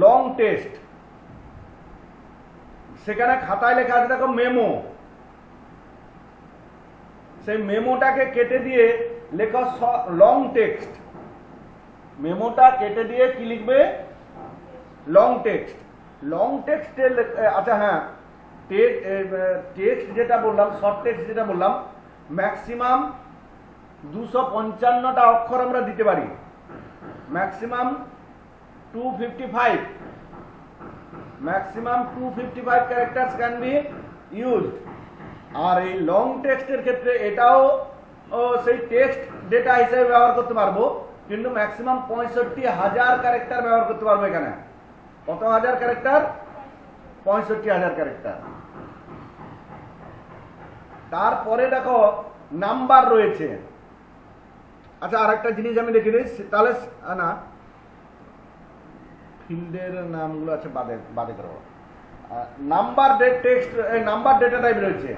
লং টেক্সট। সেখানে খাতায় লেখা আছে দেখো মেমো, সেই মেমোটাকে কেটে দিয়ে লেখো লং টেক্সট। মেমোটা কেটে দিয়ে কি লিখবে, লং টেক্সট। লং টেক্সটের আচ্ছা হ্যাঁ, টেক্সট যেটা বললাম, শর্ট টেক্সট যেটা বললাম, ম্যাক্সিমাম 255টা অক্ষর আমরা দিতে পারি, maximum 255, maximum 255 characters can be used. আর এই লং টেক্সটের ক্ষেত্রে এটাও সেই টেক্সট ডেটা হিসেবে ব্যবহার করতে পারবো, কিন্তু ম্যাক্সিমাম 65,000 ক্যারেক্টার ব্যবহার করতে পারবো। এখানে কত হাজার ক্যারেক্টার? 65,000 ক্যারেক্টার। তারপরে দেখো নাম্বার রয়েছে। আচ্ছা, আর একটা জিনিস আমি দেখে দিই, তাহলে না ফিল্ডের নামগুলো আছে বাদে করবো। Number text, number data type রয়েছে।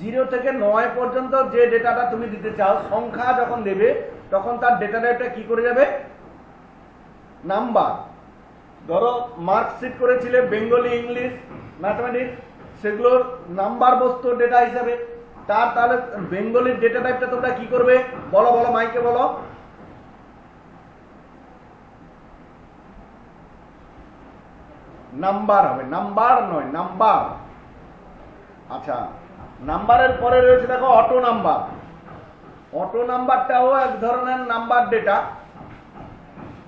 0 থেকে 9 পর্যন্ত যে ডেটাটা তুমি দিতে চাও, সংখ্যা যখন দেবে তখন তার ডেটা টাইপটা কি করে যাবে, নাম্বার। ধরো মার্কশিট করেছিলে বেঙ্গলি, ইংলিশ, ম্যাথমেটিক্স, সেগুলোর নাম্বার বস্তু ডেটা হিসাবে। তাহলে বেঙ্গলির ডেটা টাইপটা তোমরা কি করবে বলো, বলো মাইকে বলো। নাম্বার হবে, নাম্বার নয়, নাম্বার। আচ্ছা, নাম্বারের পরে রয়েছে দেখো অটো নাম্বার। অটো নাম্বারটাও এক ধরনের নাম্বার ডেটা,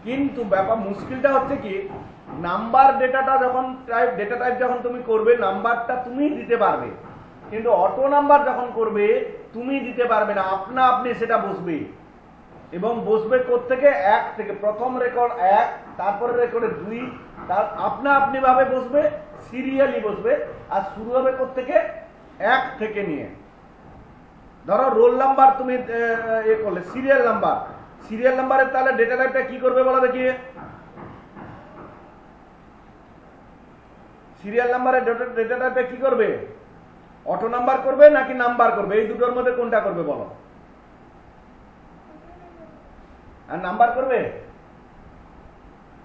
কিন্তু ব্যাপার মুশকিলটা হচ্ছে কি, নাম্বার ডেটাটা যখন ডেটা টাইপ যখন তুমি করবে, নাম্বারটা তুমি দিতে পারবে, কিন্তু অটো নাম্বার যখন করবে তুমি দিতে পারবে না, আপনি সেটা বসবে। এবং বসবে কোত্থেকে, 1 থেকে, প্রথম রেকর্ড 1, তারপরে রেকর্ডে 2, তার আপনি ভাবে বসবে, সিরিয়ালি বসবে। আর শুরু হবে কোত্থেকে, 1 থেকে নিয়ে। ধরো রোল নাম্বার তুমি করলে, সিরিয়াল নাম্বার, সিরিয়াল নাম্বারের তাহলে ডেটা টাইপটা কি করবে বলো দেখি। সিরিয়াল নাম্বারের ডেটা টাইপটা কি করবে, অটো নাম্বার করবে নাকি নাম্বার করবে? এই দুটোর মধ্যে কোনটা করবে বলো? আর নাম্বার করবে।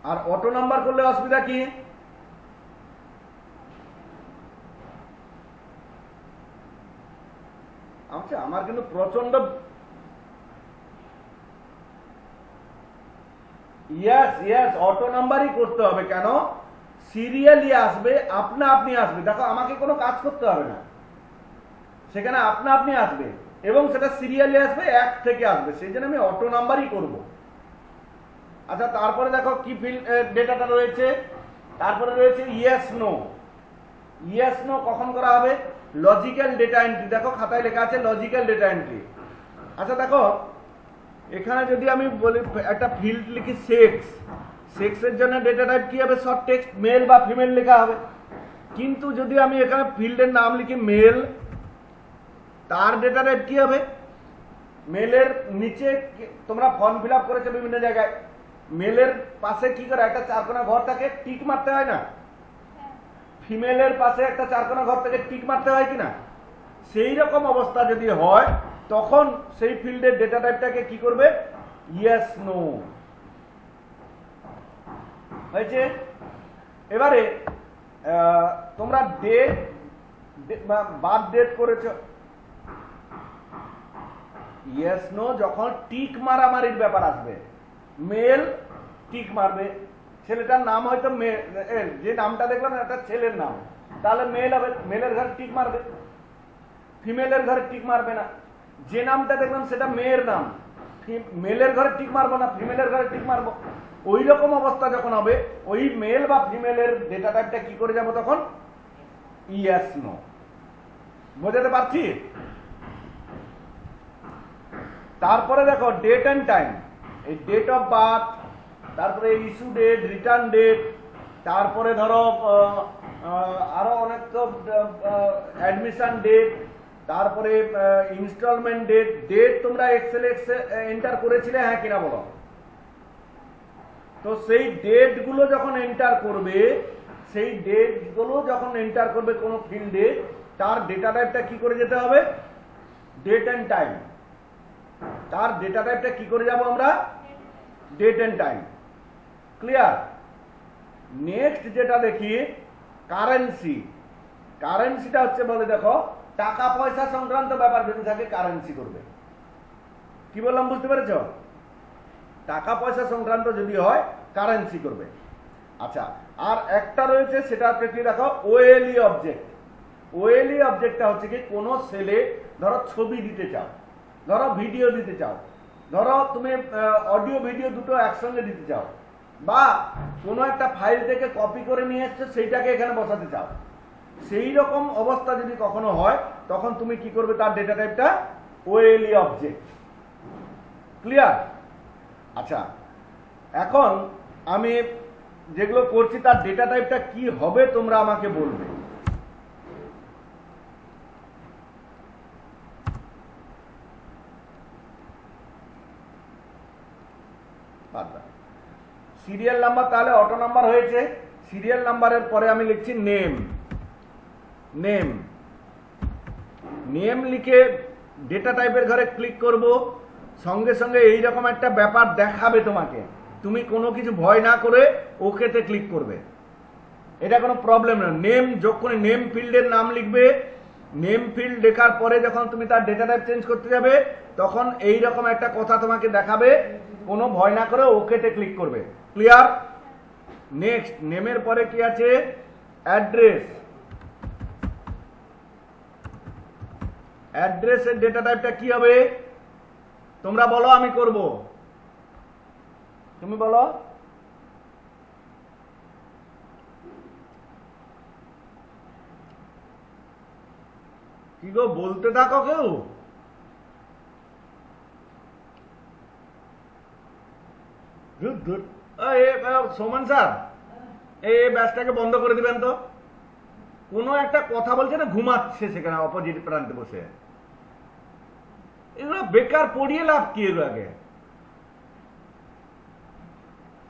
আর অটো নাম্বার করলে অসুবিধা কি, আচ্ছা আমার কিন্তু প্রচন্ড ইয়েস অটো নাম্বারই করতে হবে। কেন? সিরিয়ালি আসবে, আপনি আসবে। দেখো আমাকে কোনো কাজ করতে হবে না, সেখানে আপনি আসবে এবং সেটা সিরিয়ালি আসবে, 1 থেকে আসবে, সেই জন্য আমি অটো নাম্বারই করব। আচ্ছা, তারপরে দেখো কি ফিল্ড ডেটাটা রয়েছে, তারপরে রয়েছে ইয়েস নো। ইয়েস নো কখন করা হবে, লজিক্যাল ডেটা এন্ট্রি। দেখো খাতায় লেখা আছে লজিক্যাল ডেটা এন্ট্রি। আচ্ছা দেখো, এখানে যদি আমি বলি একটা ফিল্ড লিখি সেক্স, সেক্সের জন্য ডেটা টাইপ কি হবে, শর্ট টেক্সট, মেল বা ফিমেল লেখা হবে। কিন্তু যদি আমি এখানে ফিল্ডের নাম লিখি মেল, তার ডেটা টাইপ কি হবে, মেলের নিচে তোমরা ফর্ম ফিল আপ করেছো বিভিন্ন জায়গায়, মেলের পাশে কি করে একটা 4 কোণা ঘর থাকে, টিক মারতে হয় না? ফিমেলের পাশে একটা 4 কোণা ঘর থেকে টিক মারতে হয় কিনা? সেই রকম অবস্থা যদি হয়, তখন সেই ফিল্ডের ডেটা টাইপটাকে কি করবে, ইয়েস নো হয়েছে। এবারে তোমরা ডেট বার্থ ডেট করেছো, ইয়েস নো যখন টিক মারামারির ব্যাপার আসবে, মেল টিক মারবে, ছেলেটার নাম হয়তো যে নামটা দেখলাম একটা ছেলের নাম, তাহলে মেল হবে, মেলের ঘর টিক মারবে। ফিমেলের ঘরে টিক মারবে না। যে নামটা দেখলাম সেটা মেয়ের নাম, মেলের ঘরে টিক মারবো না, ফিমেলের ঘরে টিক মারবো। ওই রকম অবস্থা যখন হবে, ওই মেল বা ফিমেলের ডেটা টাইপটা কি করে যাব তখন? Yes no. বোঝাতে পারছি? তারপরে দেখো ডেট এন্ড টাইম, এই ডেট অফ বার্থ, তারপরে ইস্যু ডেট, রিটার্ন ডেট, তারপরে ধরো আরো অনেক তো অ্যাডমিশন ডেট, তারপরে ইনস্টলমেন্ট ডেট। ডেট তোমরা এক্সেলে এন্টার করেছিলে, হ্যাঁ কিনা বলো? তো সেই ডেট গুলো যখন এন্টার করবে, সেই ডেট গুলো যখন এন্টার করবে কোনো ফিল্ডে, তার ডেটা টাইপটা কি করে যেতে হবে? Date and time. তার ডেটা টাইপটা কি করে যাব আমরা? Date and time. Clear? Next যেটা দেখি কারেন্সি। কারেন্সিটা হচ্ছে বলে দেখো টাকা পয়সা সংক্রান্ত ব্যাপার যদি থাকে কারেন্সি করবে। কি বললাম বুঝতে পেরেছ? টাকা পয়সা সংক্রান্ত যদি হয় কারেন্সি করবে। আচ্ছা, আর একটা রয়েছে সেটা হচ্ছে কি দেখো ওএলই অবজেক্ট। ওএলই অবজেক্টটা হচ্ছে কি কোনো সেলে ধরো ছবি দিতে চাও, ধরো ভিডিও দিতে চাও, ধরো তুমি অডিও ভিডিও দুটো একসঙ্গে দিতে চাও, বা কোনো একটা ফাইল থেকে কপি করে নিয়ে এসছো সেইটাকে এখানে বসাতে চাও, সেই রকম অবস্থা যদি কখনো হয় তখন তুমি কি করবে? তার ডেটা টাইপটা ওএলই অবজেক্ট। ক্লিয়ার? আচ্ছা, এখন আমি যেগুলো করছি তার ডেটা টাইপটা কি হবে তোমরা আমাকে বলবে। সিরিয়াল নাম্বার তাহলে অটো নাম্বার হয়েছে। সিরিয়াল নাম্বারের পরে আমি লিখছি নেম। নেম নেম লিখে ডেটা টাইপের ঘরে ক্লিক করব। সঙ্গে সঙ্গে এইরকম একটা ব্যাপার দেখাবে তোমাকে, তুমি কোনো কিছু ভয় না করে ওকেতে ক্লিক করবে, এটা কোনো প্রবলেম না। নেম যখন নেম ফিল্ডের নাম লিখবে, নেম ফিল্ড লেখার পরে যখন তুমি তার ডেটা টাইপ চেঞ্জ করতে যাবে তখন এই রকম একটা কথা তোমাকে দেখাবে, কোনো ভয় না করে ওকেতে ক্লিক করবে। ক্লিয়ার? নেক্সট নেমের পরে কি আছে? অ্যাড্রেস। অ্যাড্রেসের ডেটা টাইপটা কি হবে তোমরা বলো, আমি করব। তুমি বলো। কি গো বলতে থাকো কেউ? সোমান স্যার এই ব্যাচটাকে বন্ধ করে দিবেন তো। কোনো একটা কথা বলছে না, ঘুমাচ্ছে সেখানে অপোজিট প্রান্তে বসে। এগুলো বেকার পড়িয়ে লাভ কি এগুলাকে?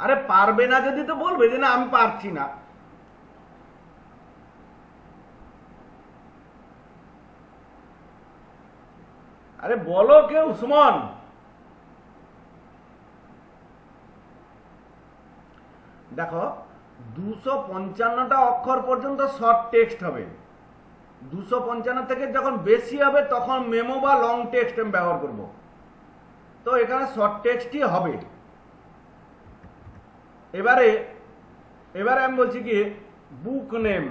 আরে পারবে না যদি তো বলবে যে না আমি পারছি না। আরে বলো কেউ। সুমন, দেখো 255টা অক্ষর পর্যন্ত শর্ট টেক্সট হবে। 255 থেকে যখন বেশি হবে তখন মেমো বা লং টেক্সট আমি ব্যবহার করব। তো এখানে শর্ট টেক্সটই হবে। এবারে আমি বলছি কি বুক নেম।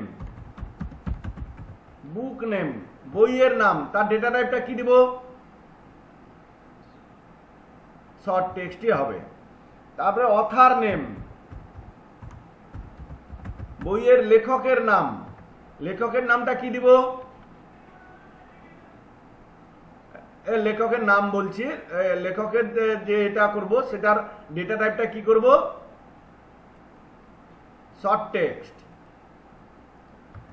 বুক নেম বইয়ের নাম, তার ডেটা টাইপটা কি দিব? শর্ট টেক্সটই হবে। তারপরে অথার নেম, বইয়ের লেখকের নাম, লেখকের নামটা কি দিব? লেখকের নাম বলছি, লেখকের যে এটা করব সেটার ডেটা টাইপটা কি করব? Short text.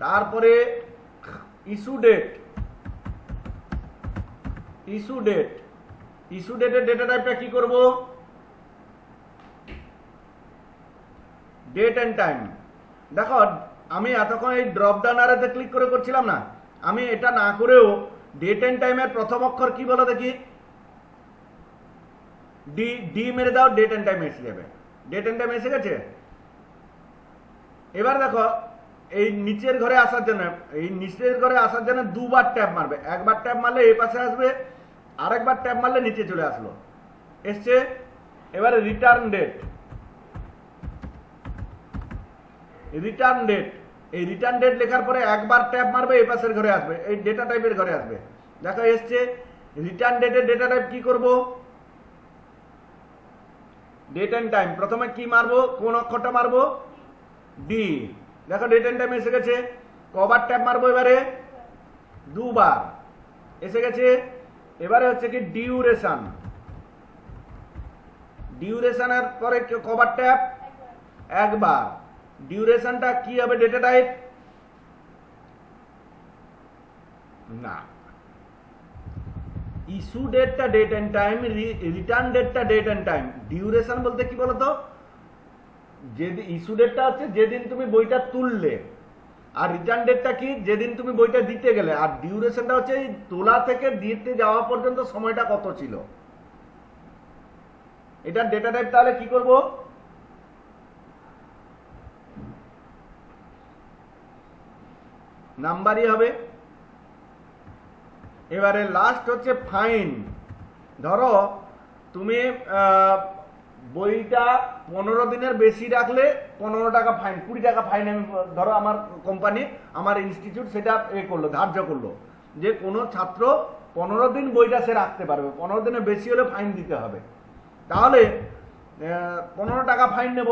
তারপরে issue date. Issue date, issue ডেটের ডেটা টাইপটা কি করব? Date and time. দেখো আমি এতক্ষণ এই ড্রপ ডাউন আরেতে ক্লিক করে করছিলাম না, আমি এটা না করেও ডেট এন্ড টাইমের প্রথম অক্ষর কি বলো দেখি? ডি। ডি মেরে দাও, ডেট এন্ড টাইম এসে যাবে। ডেট এন্ড টাইম এসে গেছে। এবার দেখো এই নিচের ঘরে আসার জন্য, এই নিচের ঘরে আসার জন্য দুবার ট্যাপ মারবে। একবার ট্যাপ মারলে এই পাশে আসবে, আরেকবার ট্যাপ মারলে নিচে চলে আসলো, এসছে। এবারে রিটার্ন ডেট। রিটার্ন ডেট, এই রিটার্ন ডেট লেখার পরে একবার ট্যাপ মারবে, এই পাশের ঘরে আসবে, এই ডেটা টাইপের ঘরে আসবে। দেখো এসছে রিটার্ন ডেটের ডেটা টাইপ কি করব, ডেট এন্ড টাইম। প্রথমে কি মারবো, কোন অক্ষরটা মারবো, ডি। দেখো ডেট এন্ড টাইম এসে গেছে। কভার ট্যাব মারবো এবারে দুবার, এসে গেছে। এবারে হচ্ছে কি ডিউরেশন, ডিউরেশনের পরে কভার ট্যাব একবার। ডিউরেশনটা কি হবে, ডেটা টাইপ না, ইস্যু ডেটটা ডেট এন্ড টাইম, রিটার্ন ডেটটা ডেট এন্ড টাইম। ডিউরেশন বলতে কি বলতো, যেদিন ইস্যু ডেটটা হচ্ছে যেদিন তুমি বইটা তুললে, আর রিটার্ন ডেটটা কি যেদিন তুমি বইটা দিতে গেলে, আর ডিউরেশনটা হচ্ছে এই তোলা থেকে দিতে যাওয়া পর্যন্ত সময়টা কত ছিল। এটা ডেটা টাইপ তাহলে কি করব, নাম্বারই হবে। এবারে লাস্ট হচ্ছে ফাইন। ধরো তুমি বইটা 15 দিনের বেশি রাখলে 15 টাকা ফাইন, 20 টাকা ফাইন। আমি ধরো আমার কোম্পানি, আমার ইনস্টিটিউট সেটা করলো, ধার্য করলো যে কোনো ছাত্র 15 দিন বইটা সে রাখতে পারবে, 15 দিনের বেশি হলে ফাইন দিতে হবে। তাহলে 15 টাকা ফাইন নেব।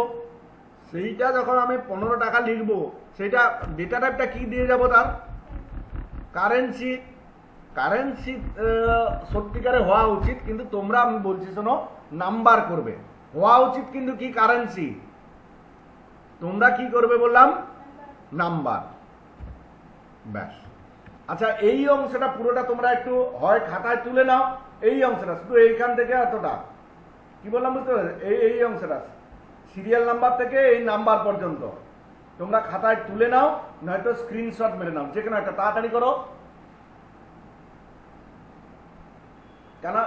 সেইটা যখন আমি 15 টাকা লিখবো, সেইটা ডেটা টাইপটা কি দিয়ে যাব, তার কারেন্সি। কারেন্সি সত্যিকারে হওয়া উচিত, কিন্তু তোমরা আমি বলছি শোনো, নাম্বার করবে। হওয়া উচিত কিন্তু কি কারেন্সি, তোমরা কি করবে বললাম, নাম্বার। ব্যাস। আচ্ছা এই অংশটা পুরোটা তোমরা একটু হয় খাতায় তুলে নাও, এই অংশটা শুধু এইখান থেকে এতটা কি বললাম বুঝতে পারছো, এই অংশটা সিরিয়াল নাম্বার থেকে এই নাম্বার পর্যন্ত তোমরা খাতায় তুলে নাও, নয়তো স্ক্রিনশট মেরে নাও, যে কোনো একটা। তাড়াতাড়ি করো, কেন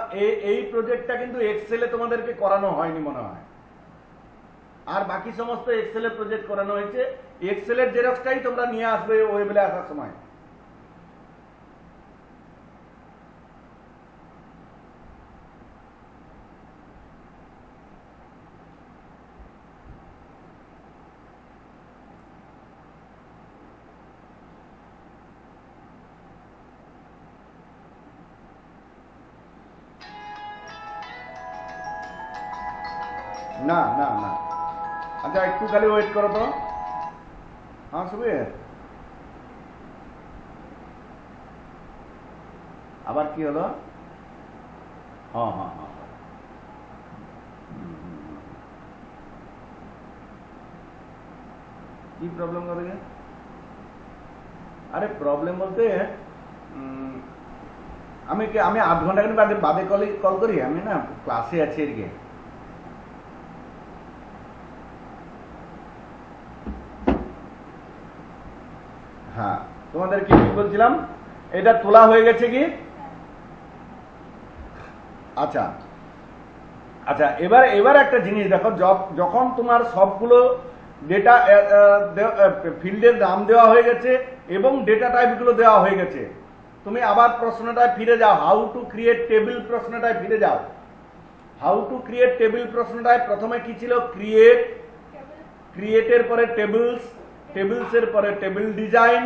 এই প্রজেক্টটা কিন্তু এক্সেলে তোমাদেরকে করানো হয়নি মনে হয়, আর বাকি সমস্ত এক্সেলে প্রজেক্ট করানো হয়েছে। এক্সেলের জেরক্সটাই তোমরা নিয়ে আসবে ওয়েবলে আসার সময়। না না না, আচ্ছা একটু খালি ওয়েট করো তো। হ্যাঁ সুবীর, আবার কি হলো? হ্যাঁ হ্যাঁ হ্যাঁ, কি প্রবলেম হবে? আরে প্রবলেম বলতে আমি আমি 8 ঘন্টা বাদে বাদে কল করি, আমি না ক্লাসে আছি আর কি। হ্যাঁ তোমাদের কি বলছিলাম, এটা তোলা হয়ে গেছে কি? আচ্ছা আচ্ছা, এবার একটা জিনিস দেখো, যখন তোমার সবগুলো ডেটা ফিল্ডের নাম দেওয়া হয়ে গেছে এবং ডেটা টাইপগুলো দেওয়া হয়ে গেছে, তুমি আবার প্রশ্নটায় ফিরে যাও, হাউ টু ক্রিয়েট টেবিল প্রশ্নটায় ফিরে যাও। হাউ টু ক্রিয়েট টেবিল প্রশ্নটায় প্রথমে কি ছিল, ক্রিয়েটের পরে টেবিলস, টেবিলসের পরে টেবিল ডিজাইন,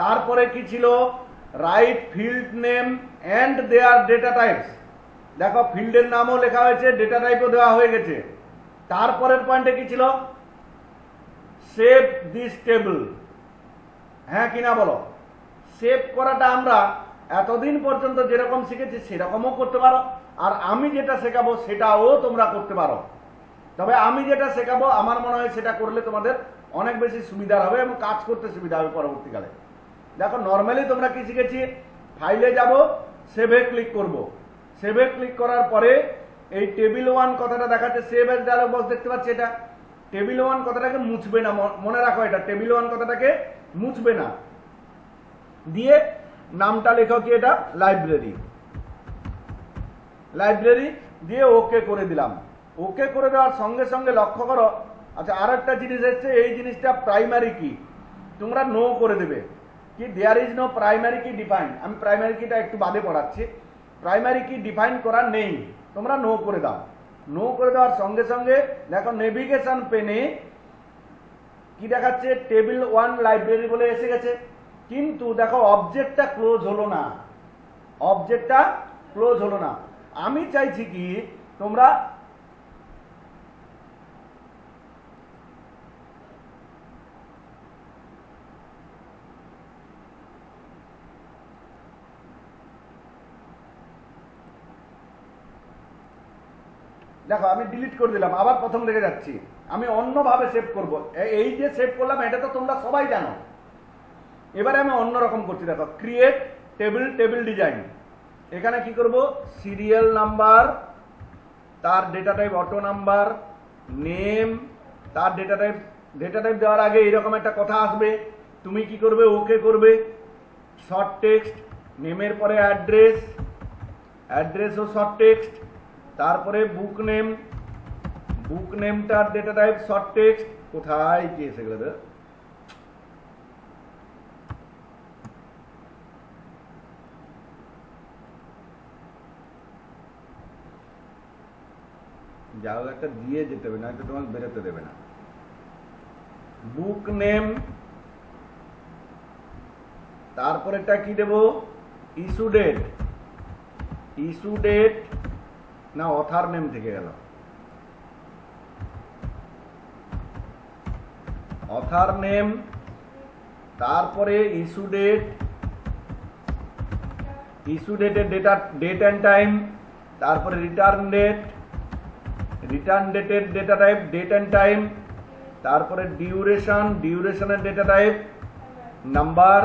তারপরে কি ছিল, write field name and their data types. দেখো ফিল্ডের নামও লেখা হয়েছে, ডেটা টাইপও দেওয়া হয়ে গেছে। তারপরের পয়েন্টে কি ছিল, সেভ দিস টেবিল। হ্যাঁ কিনা বলো? সেভ করাটা আমরা এতদিন পর্যন্ত যেরকম শিখেছি সেরকমও করতে পারো, আর আমি যেটা শেখাবো সেটাও তোমরা করতে পারো। তবে আমি যেটা শেখাবো আমার মনে হয় সেটা করলে তোমাদের অনেক বেশি সুবিধা হবে এবং কাজ করতে সুবিধা হবে পরবর্তীকালে। দেখো নর্মালি তোমরা কি শিখেছি, ফাইলে যাব, সেভে ক্লিক করব। সেভে ক্লিক করার পরে এই টেবিল 1 কথাটা দেখাচ্ছে, সেভ এজ ডায়লগ বক্স দেখতে পাচ্ছি। এটা টেবিল 1 কথাটাকে মুছবে না, মনে রাখো, এটা টেবিল 1 কথাটাকে মুছবে না। দিয়ে নামটা লেখো কি, এটা লাইব্রেরি। লাইব্রেরি দিয়ে ওকে করে দিলাম। ওকে করে দেওয়ার সঙ্গে সঙ্গে লক্ষ্য করো, আচ্ছা আর একটা জিনিস এসছে, এই জিনিসটা প্রাইমারি কি, তোমরা নো করে দেবে কি, দেয়ার ইজ নো প্রাইমারি কি ডিফাইন। আমি প্রাইমারি কিটা একটু বাদে পড়াচ্ছি, প্রাইমারি কি ডিফাইন করা নেই, তোমরা নো করে দাও। নো করে দেওয়ার সঙ্গে সঙ্গে দেখো নেভিগেশন পেনে কি দেখাচ্ছে, টেবিল 1 লাইব্রেরি বলে এসে গেছে। কিন্তু দেখো অবজেক্টটা ক্লোজ হলো না, অবজেক্টটা ক্লোজ হলো না। আমি চাইছি কি তোমরা দেখো আমি ডিলিট করে দিলাম, আবার প্রথম থেকে যাচ্ছি, আমি অন্যভাবে সেভ করব। এই যে সেভ করলাম এটা তো তোমরা সবাই জানো, এবারে আমি অন্যরকম করছি। দেখো ক্রিয়েট টেবিল, টেবিল ডিজাইন, এখানে কি করব সিরিয়াল নাম্বার, তার data type auto number, name, তার ডেটা টাইপ। ডেটা টাইপ দেওয়ার আগে এরকম একটা কথা আসবে, তুমি কি করবে ওকে করবে। শর্ট টেক্সট, নেমের পরে অ্যাড্রেস, অ্যাড্রেস ও শর্ট টেক্সট, তারপরে বুক নেম, বুক নেমটার ডেটা টাইপ শর্ট টেক্সট। কোথায় কি এসে গেল, যাও একটা দিয়ে যেতে হবে, না তোমাকে বেরোতে দেবে না। বুক নেম, তারপরেটা কি দেব ইস্যু ডেট, ইস্যু ডেট না অথার নেম থেকে গেল, অথার নেম, তারপরে ইস্যু ডেট, ইস্যু ডেটের ডেটা ডেট অ্যান্ড টাইম, তারপরে রিটার্ন ডেট, রিটার্ন ডেটের data type date and time, তারপরে ডিউরেশন, ডিউরেশনের ডেটা টাইপ নাম্বার,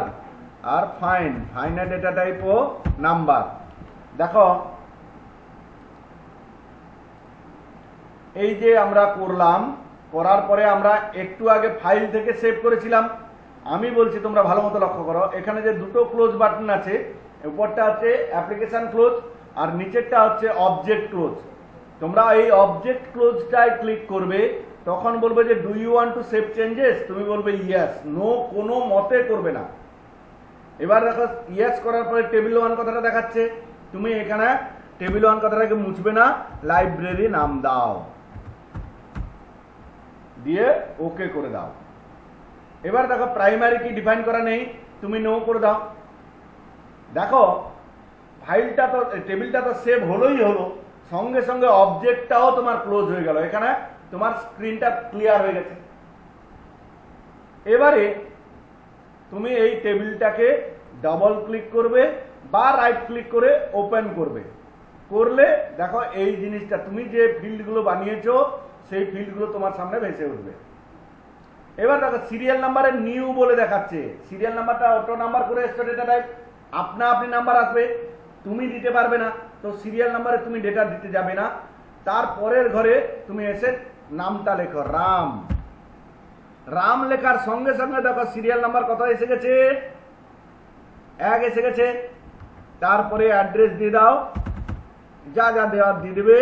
আর ফাইন, ফাইনের ডেটা টাইপ ও নাম্বার। দেখো এই যে আমরা করলাম, করার পরে আমরা একটু আগে ফাইল থেকে সেভ করেছিলাম। আমি বলছি তোমরা ভালো মতো লক্ষ্য করো, এখানে যে দুটো ক্লোজ বাটন আছে, উপরটা হচ্ছে অ্যাপ্লিকেশন ক্লোজ আর নিচেরটা হচ্ছে অবজেক্ট ক্লোজ। তোমরা এই অবজেক্ট ক্লোজটায় ক্লিক করবে, তখন বলবে যে do you want to save changes, তুমি বলবে ইয়েস, নো কোনো মতে করবে না। এবার দেখো ইয়েস করার পরে টেবিল 1 কথাটা দেখাচ্ছে, তুমি এখানে টেবিল 1 কথাটাকে মুছবে না, লাইব্রেরি নাম দাও, দিয়ে ওকে করে দাও। এবার দেখো প্রাইমারি কি ডিফাইন করা নেই, তুমি নো করে দাও। দেখো ফাইলটা তো টেবিলটা তো সেভ হলোই হলো, সঙ্গে সঙ্গে অবজেক্টটাও তোমার ক্লোজ হয়ে গেল, এখানে তোমার স্ক্রিনটা ক্লিয়ার হয়ে গেছে। এবারে তুমি এই টেবিলটাকে ডাবল ক্লিক করবে বা রাইট ক্লিক করে ওপেন করবে, করলে দেখো এই জিনিসটা তুমি যে ফিল্ডগুলো বানিয়েছো সেই ফিল্ডগুলো তোমার সামনে ভেসে উঠবে। এবার দেখো সিরিয়াল নাম্বারে নিউ বলে দেখাচ্ছে, সিরিয়াল নাম্বারটা অটো নাম্বার করে এসছে, ডেটা টাইপ আপনা আপনি নাম্বার আসবে, তুমি দিতে পারবে না, তো সিরিয়াল নাম্বারে তুমি ডেটা দিতে যাবে না। তারপরের ঘরে তুমি এসে নামটা লেখো রাম, রাম লেখার সঙ্গে সঙ্গে দেখো সিরিয়াল নাম্বার কত এসে গেছে, 1 এসে গেছে। তারপরে অ্যাড্রেস দিয়ে দাও, যা যা দেওয়ার দিয়ে দেবে,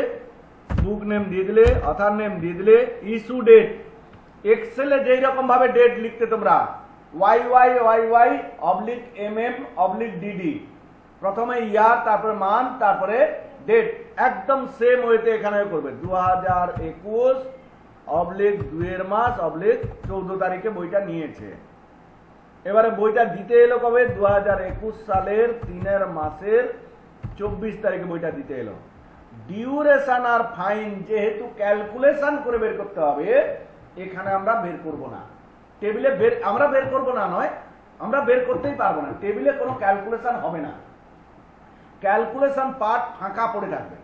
বুক নেম দিয়ে দিলে, অথার নেম দিয়ে দিলে, ইস্যু ডেট, এক্সেলে যেই রকম ভাবে ডেট লিখতে তোমরা YYYY/MM/DD, প্রথমে ইয়ার, তারপরে মান, তারপরে ডেট, একদম সেম ওয়েতে এখানে করবে। 2021/2 তারিখে বইটা নিয়েছে। এবারে বইটা দিতে এলো কবে, 2021 সালের 3 মাসের 24 তারিখে বইটা দিতে এলো। ডিউরেশন আর ফাইন যেহেতু ক্যালকুলেশন করে বের করতে হবে, এখানে আমরা বের করব না, টেবিলে আমরা বের করব না নয়, আমরা বের করতেই পারবো না, টেবিলে কোনো ক্যালকুলেশন হবে না, ক্যালকুলেশন পার্ট ফাঁকা পড়ে থাকবে।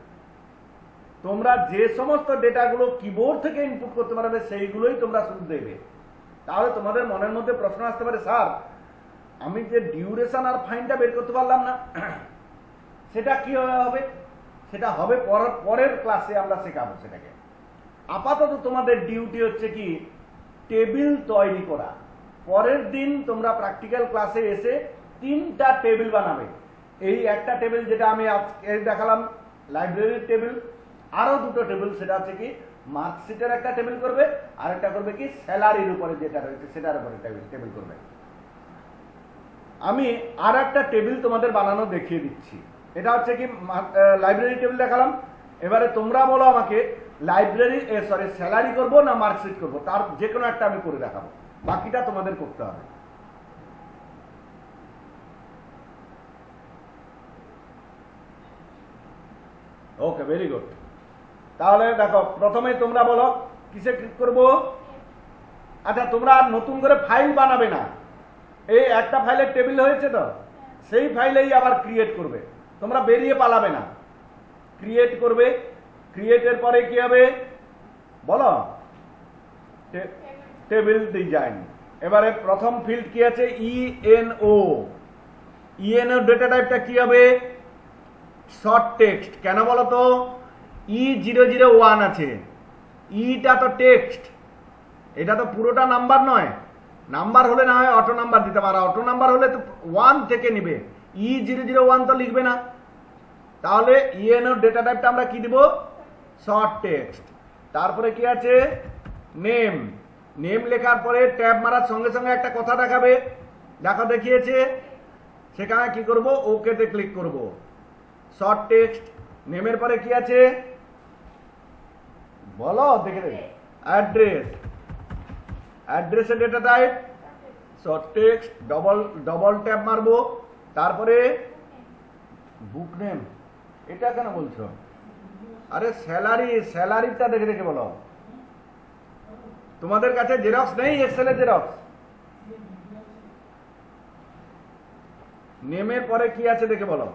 তোমরা যে সমস্ত ডেটাগুলো কিবোর্ড থেকে ইনপুট করতে পারবে সেইগুলোই তোমরা শুধু দেবে। তাহলে তোমাদের মনের মধ্যে প্রশ্ন আসতে পারে, স্যার আমি যে ডিউরেশন আর ফাইনটা বের করতে পারলাম না, সেটা কি হবে? সেটা হবে পরের ক্লাসে আমরা শেখাবো সেটাকে। আপাতত তোমাদের ডিউটি হচ্ছে কি টেবিল তৈরি করা। পরের দিন তোমরা প্র্যাকটিক্যাল ক্লাসে এসে 3টা টেবিল বানাবে। এই একটা টেবিল যেটা আমি আজকে দেখালাম লাইব্রেরির টেবিল, আরো 2টো টেবিল, সেটা হচ্ছে কি মার্কশিটের একটা টেবিল করবে, আর একটা করবে কি স্যালারির উপরে যেটা রয়েছে সেটার উপরে টেবিল করবে। আমি আর একটা টেবিল তোমাদের বানানো দেখিয়ে দিচ্ছি। এটা হচ্ছে কি লাইব্রেরি টেবিল দেখালাম, এবারে তোমরা বলো আমাকে স্যালারি করবো না মার্কশিট করবো, তার যে কোনো একটা আমি করে দেখাবো, বাকিটা তোমাদের করতে হবে। ওকে, ভেরি গুড। তাহলে দেখো প্রথমে তোমরা বলো কিসে ক্লিক করব। আচ্ছা, তোমরা আর নতুন করে ফাইল বানাবে না, এই একটা ফাইলের টেবিল হয়েছে তো, সেই ফাইলেই আবার ক্রিয়েট করবে, তোমরা বেরিয়ে পালাবে না, ক্রিয়েট করবে। ক্রিয়েটের পরে কি হবে বলো, টেবিল ডিজাইন। এবারে প্রথম ফিল্ড কি আছে, ইএনও। ইএনও ডেটা টাইপটা কি হবে, শর্ট টেক্সট। কেন বলো তো, E001 আছে, ইটা তো টেক্সট, এটা তো পুরোটা নাম্বার নয়। নাম্বার হলে না হয় অটো নাম্বার দিতে পারো, অটো নাম্বার হলে তো 1 থেকে নিবে, E001 তো লিখবে না। তাহলে ইএনও ডেটা টাইপটা আমরা কি দিব, শর্ট টেক্সট। তারপরে কি আছে, নেম। নেম লেখার পরে ট্যাব মারার সঙ্গে সঙ্গে একটা কথা দেখাবে, দেখো দেখিয়েছে, সেখানে কি করব, ওকেতে ক্লিক করব। Short text. নেমের পরে কি আছে বলো, দেখে দেখে, অ্যাড্রেস। অ্যাড্রেসের data type short text, double tab মারবো। তারপরে বুক নেম, এটা কেন বলছো, আরে স্যালারি, স্যালারিটা দেখে দেখে বলো। তোমাদের কাছে জেরক্স নেই, এক্সেলের জেরক্স। নেমের পরে কি আছে দেখে বলো,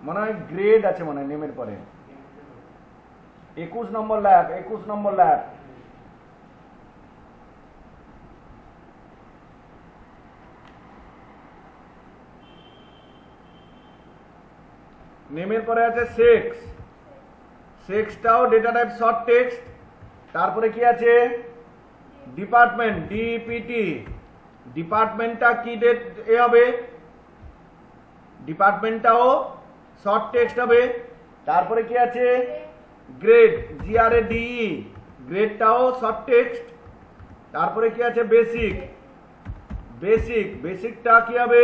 মনে হয় গ্রেড আছে মনে হয় নেমের পরে, 21 নম্বর ল্যাব, 21 নম্বর ল্যাব। নেমের পরে আছে সেক্স, সেক্সটাও ডেটা টাইপ শর্ট টেক্সট। তারপরে কি আছে, ডিপার্টমেন্ট, ডিপিটি। ডিপার্টমেন্টটা কি ডেট এ হবে, ডিপার্টমেন্টটাও শর্ট টেক্সট হবে। তারপরে কি আছে, গ্রেড, GRADE, গ্রেডটাও শর্ট টেক্সট। তারপরে কি আছে, বেসিক। বেসিক, বেসিকটা কি হবে,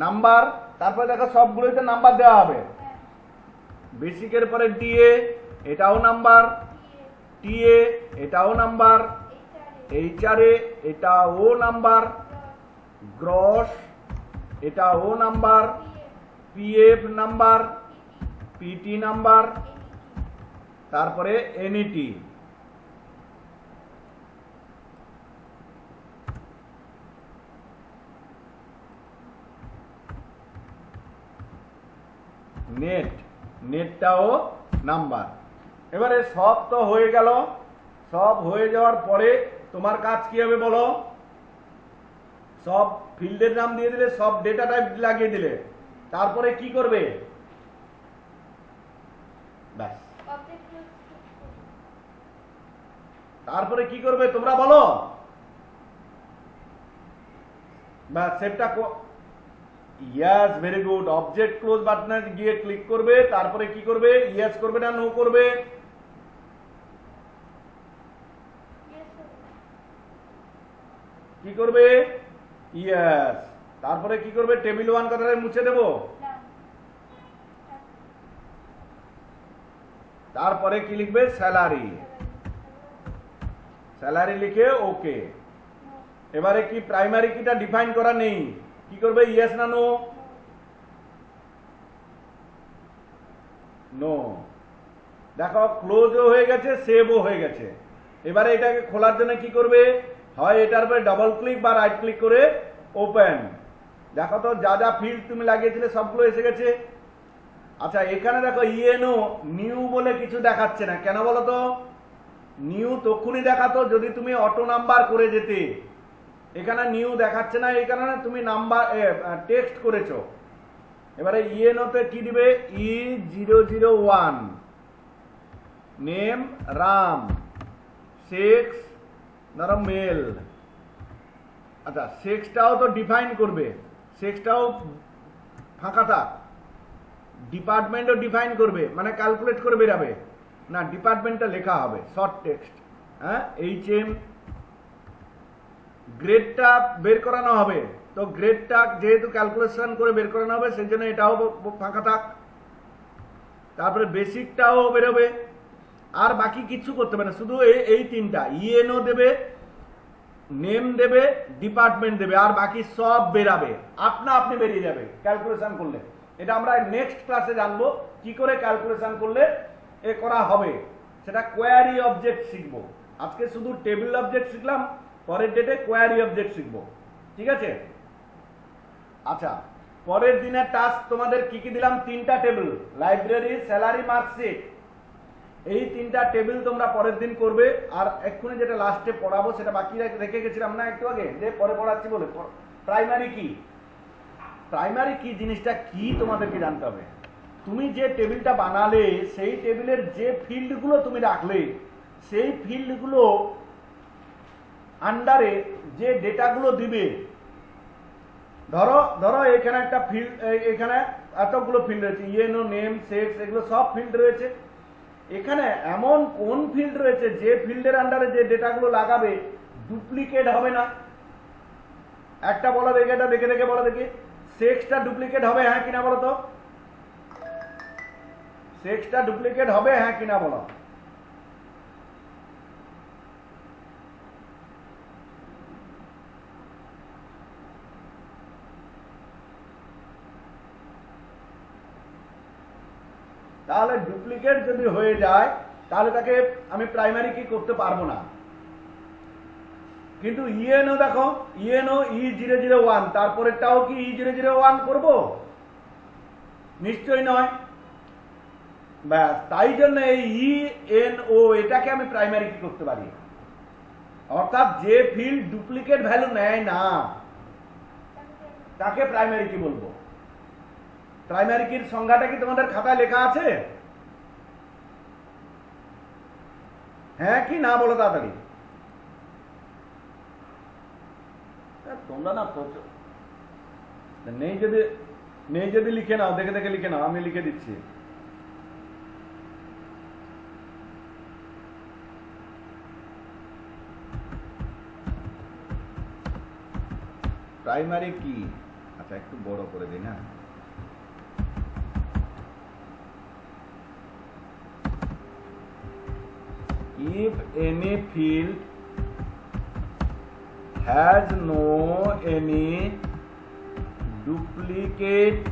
নাম্বার। তারপরে দেখো সবগুলোতে নাম্বার দেওয়া হবে। বেসিকের পরে ডিএ, এটাও নাম্বার। টিএ, এটাও নাম্বার। এইচআরএ, এটাও নাম্বার। গ্রস, এটাও number. PF number, PT number. তারপরে এনইটি। নেট, নেটটাও নাম্বার। এবারে সব তো হয়ে গেল। সব হয়ে যাওয়ার পরে তোমার কাজ কি হবে বলো, সব ফিল্ডের নাম দিয়ে দিলে, সব ডেটা টাইপ লাগিয়ে দিলে, তারপরে কি করবে, ব্যাস। তারপরে কি করবে তোমরা বলো, ব্যাস, সেটটা। Yes, very good. Object close বাটনে গিয়ে ক্লিক করবে, তারপরে কি করবে, ইয়েস করবে না নো করবে, কি করবে, ইয়েস। তারপরে কি করবে, টেবিল 1 কথাটা মুছে দেব। তারপরে কি লিখবে, স্যালারি। স্যালারি লিখে ওকে। এবারে কি প্রাইমারি কিটা ডিফাইন করা নেই, কি করবে, ইয়েস না নো, নো। দেখো ক্লোজও হয়ে গেছে, সেভও হয়ে গেছে। এবারে এটাকে খোলার জন্য কি করবে, হয় এটার উপরে ডাবল ক্লিক বা রাইট ক্লিক করে ওপেন। দেখো তো যা যা ফিল্ড তুমি লাগিয়েছিলে সবগুলো এসে গেছে। আচ্ছা, এখানে দেখো ইএনও নিউ বলে কিছু দেখাচ্ছে না, কেন বলো তো, নিউ তখনই দেখাতো যদি তুমি অটো নাম্বার করে যেতে। এখানে নিউ দেখাচ্ছে না, এই কারণে তুমি নাম্বার টেক্সট করেছো। এবারে ইএনওতে কি দিবে, E001, নেম রাম, সেক্স ধরো মেল। আচ্ছা, সেক্সটাও তো ডিফাইন করবে, সেক্সটাও ফাঁকা থাক। ডিপার্টমেন্টও ডিফাইন করবে, মানে ক্যালকুলেট করে বেরাবে না, ডিপার্টমেন্টটা লেখা হবে শর্ট টেক্সট। হ্যাঁ, HM। গ্রেডটা বের করানো হবে, তো গ্রেডটা যেহেতু ক্যালকুলেশন করে বের করানো হবে সেই জন্য এটাও ফাঁকা থাক। তারপরে বেসিকটাও বেরোবে, আর বাকি কিছু করতে হবে না, শুধু এই তিনটা, ইএনও দেবে, নেম দেবে, ডিপার্টমেন্ট দেবে, আর বাকি সব বেরাবে, আপনা আপনি বেরিয়ে যাবে ক্যালকুলেশন করলে। এটা আমরা নেক্সট ক্লাসে জানবো কি করে ক্যালকুলেশন করলে এ করা হবে, সেটা কোয়ারি অবজেক্ট শিখবো। আজকে শুধু টেবিল অবজেক্ট শিখলাম, পরের ডেটে কোয়ারি অবজেক্ট শিখবো, ঠিক আছে? আচ্ছা, পরের দিনের টাস্ক তোমাদের কি কি দিলাম? 3টা টেবিল, লাইব্রেরি, স্যালারি, মার্কশিট। এই 3টা টেবিল তোমরা পরের দিন করবে। আর এক্ষুনি যেটা লাস্টে পড়াবো সেটা বাকি রেখে গেছিলাম না একটু আগে, যে পরে পড়াচ্ছি বলে, প্রাইমারি কি। প্রাইমারি কি জিনিসটা কি তোমাদেরকে জানতে হবে। তুমি যে টেবিলটা বানালে সেই টেবিলের যে ফিল্ডগুলো তুমি রাখলে সেই ফিল্ডগুলো আন্ডারে যে ডেটাগুলো দিবে, ধরো এখানে একটা ফিল্ড, এখানে এতগুলো ফিল্ড রয়েছে, ইএনও, নেম, সেক্স, এগুলো সব ফিল্ড রয়েছে। এখানে এমন কোন ফিল্ড রয়েছে যে ফিল্ডের আন্ডারে যে ডেটাগুলো লাগাবে ডুপ্লিকেট হবে না? একটা বলো দেখে, এটা দেখে দেখে বলো দেখি, সেক্সটা ডুপ্লিকেট হবে হ্যাঁ কিনা বলো তো? সেক্সটা ডুপ্লিকেট হবে হ্যাঁ কিনা বলো? তাহলে ডুপ্লিকেট যদি হয়ে যায় তাহলে তাকে আমি প্রাইমারি কি করতে পারবো না। কিন্তু ইএনও দেখো, ইএনও E001, তারপরেরটাও কি E001 করব? নিশ্চয়ই নয়। ব্যাস, তাই জন্য এই ইএনও এটাকে আমি প্রাইমারি কি করতে পারি, অর্থাৎ যে ফিল্ড ডুপ্লিকেট ভ্যালু নেয় না তাকে প্রাইমারি কি বলবো। প্রাইমারি কির সংজ্ঞাটা কি তোমাদের খাতায় লেখা আছে? হ্যাঁ কি না বলো তাড়াতাড়ি। তোমরা না নেই যদি লিখে নাও, দেখে দেখে লিখে নাও, আমি লিখে দিচ্ছি। প্রাইমারি কি, আচ্ছা একটু বড় করে দিই না। If any field has no any duplicate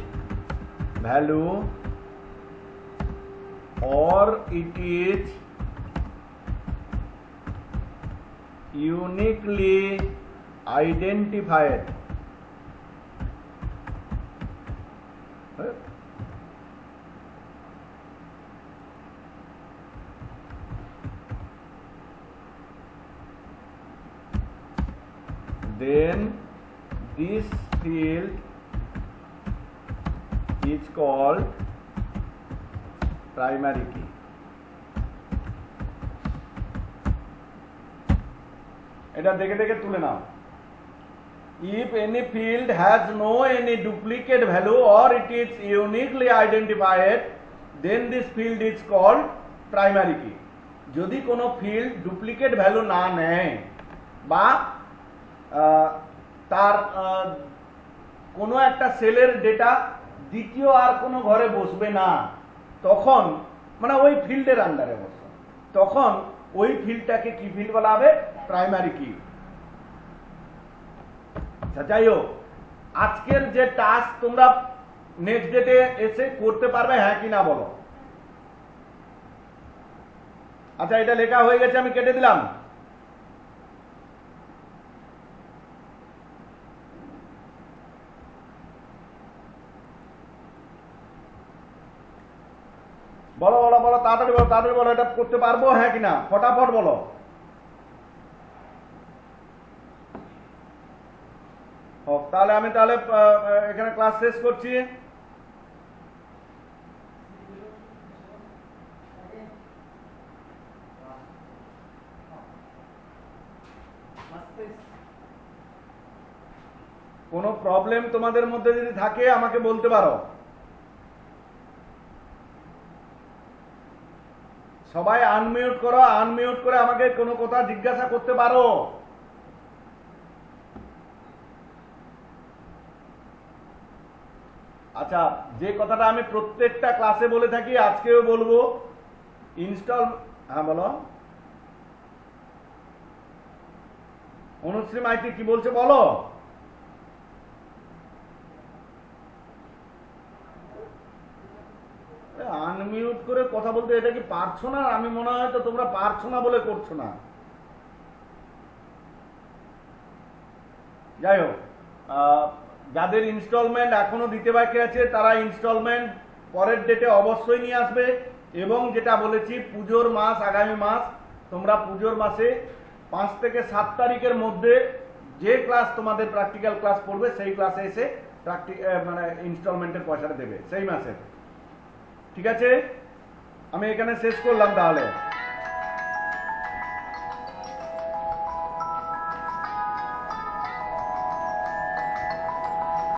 value or it is uniquely identified, then this field is called primary key. এটা দেখে দেখে তুলে নাও। If any field has no any duplicate value or it is uniquely identified, then this field is called primary key. যদি কোনো field duplicate value না নেয় বা তার কোনো একটা সেলের ডেটা দ্বিতীয় আর কোনো ঘরে বসবে না, তখন মানে ওই ফিল্ডের আন্ডারে বসবে, তখন ওই ফিল্ডটাকে কি ফিল্ড বলা হবে? প্রাইমারি কি। যাই হোক, আজকের যে টাস্ক তোমরা নেক্সট ডেটে এসে করতে পারবে হ্যাঁ কি না বলো। আচ্ছা, এটা লেখা হয়ে গেছে, আমি কেটে দিলাম। বলো বলো বলো, তাড়াতাড়ি বলো, তাড়াতাড়ি বলো, এটা করতে পারবো হ্যাঁ কিনা, ফটাফট বলো। তাহলে আমি এখানে ক্লাস শেষ করছি। কোনো প্রবলেম তোমাদের মধ্যে যদি থাকে আমাকে বলতে পারো। সবাই আনমিউট করো, আনমিউট করে আমাকে কোনো কথা জিজ্ঞাসা করতে পারো। আচ্ছা, যে কথাটা আমি প্রত্যেকটা ক্লাসে বলে থাকি আজকেও বলবো, ইনস্টল, হ্যাঁ বলো অনুশ্রী মাইতি কি বলছে বলো। কথা বলতে, এটা কি পারছো না? আমি মনে হয় তো তোমরা পারছো না বলে করছো না। যাই হোক, যাদের ইনস্টলমেন্ট এখনো দিতে বাকি আছে তারা ইনস্টলমেন্ট পরের ডেটে অবশ্যই নিয়ে আসবে। এবং যেটা বলেছি, পুজোর মাস আগামী মাস, তোমরা পুজোর মাসে 5 থেকে 7 তারিখের মধ্যে যে ক্লাস তোমাদের প্র্যাকটিক্যাল ক্লাস পড়বে সেই ক্লাসে এসে মানে ইনস্টলমেন্টের পয়সাটা দেবে সেই মাসে। ঠিক আছে, আমি এখানে শেষ করলাম তাহলে।